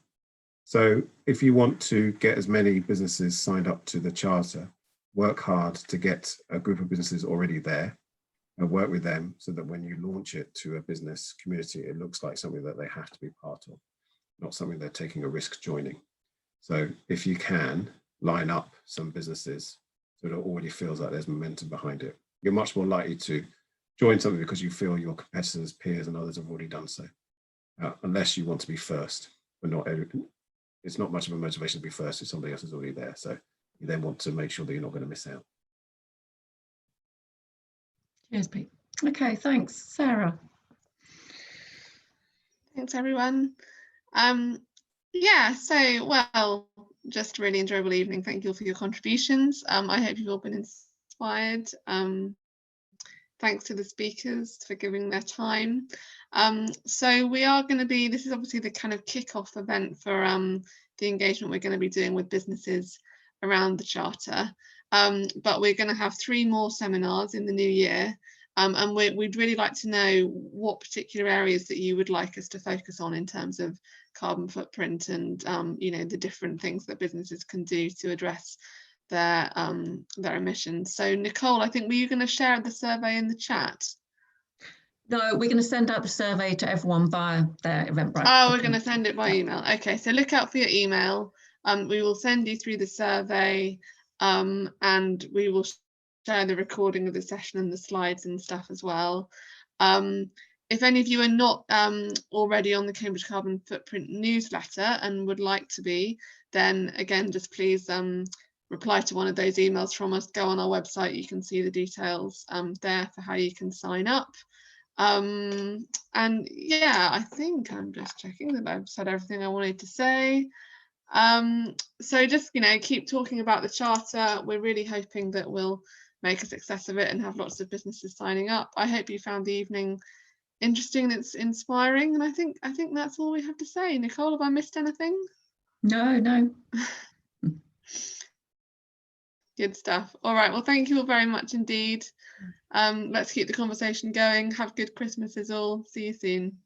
So if you want to get as many businesses signed up to the charter, work hard to get a group of businesses already there and work with them so that when you launch it to a business community, it looks like something that they have to be part of, not something they're taking a risk joining. So if you can line up some businesses so that it already feels like there's momentum behind it, you're much more likely to join something because you feel your competitors, peers, and others have already done so. Unless you want to be first, but it's not much of a motivation to be first if somebody else is already there. So you then want to make sure that you're not going to miss out. Cheers, Pete. Okay, thanks. Sarah. Thanks, everyone. Yeah, so, well, just a really enjoyable evening. Thank you all for your contributions. I hope you've all been inspired. Thanks to the speakers for giving their time. So we are going to be, this is obviously the kind of kick-off event for the engagement we're going to be doing with businesses around the Charter. But we're going to have 3 more seminars in the new year. And we'd really like to know what particular areas that you would like us to focus on in terms of carbon footprint and you know, the different things that businesses can do to address their emissions. So Nicole, I think, were you going to share the survey in the chat? No, we're going to send out the survey to everyone via their Eventbrite. Oh, we're going to send it by email. Okay, so look out for your email. We will send you through the survey, and we will share the recording of the session and the slides and stuff as well. If any of you are not already on the Cambridge Carbon Footprint newsletter and would like to be, then again, just please reply to one of those emails from us. Go on our website, you can see the details there for how you can sign up. And yeah, I think I'm just checking that I've said everything I wanted to say. So just, you know, keep talking about the Charter. We're really hoping that we'll make a success of it and have lots of businesses signing up. I hope you found the evening interesting and it's inspiring, and I think that's all we have to say. Nicole, have I missed anything? No. Good stuff. All right, well, thank you all very much indeed. Let's keep the conversation going. Have good Christmases all. See you soon.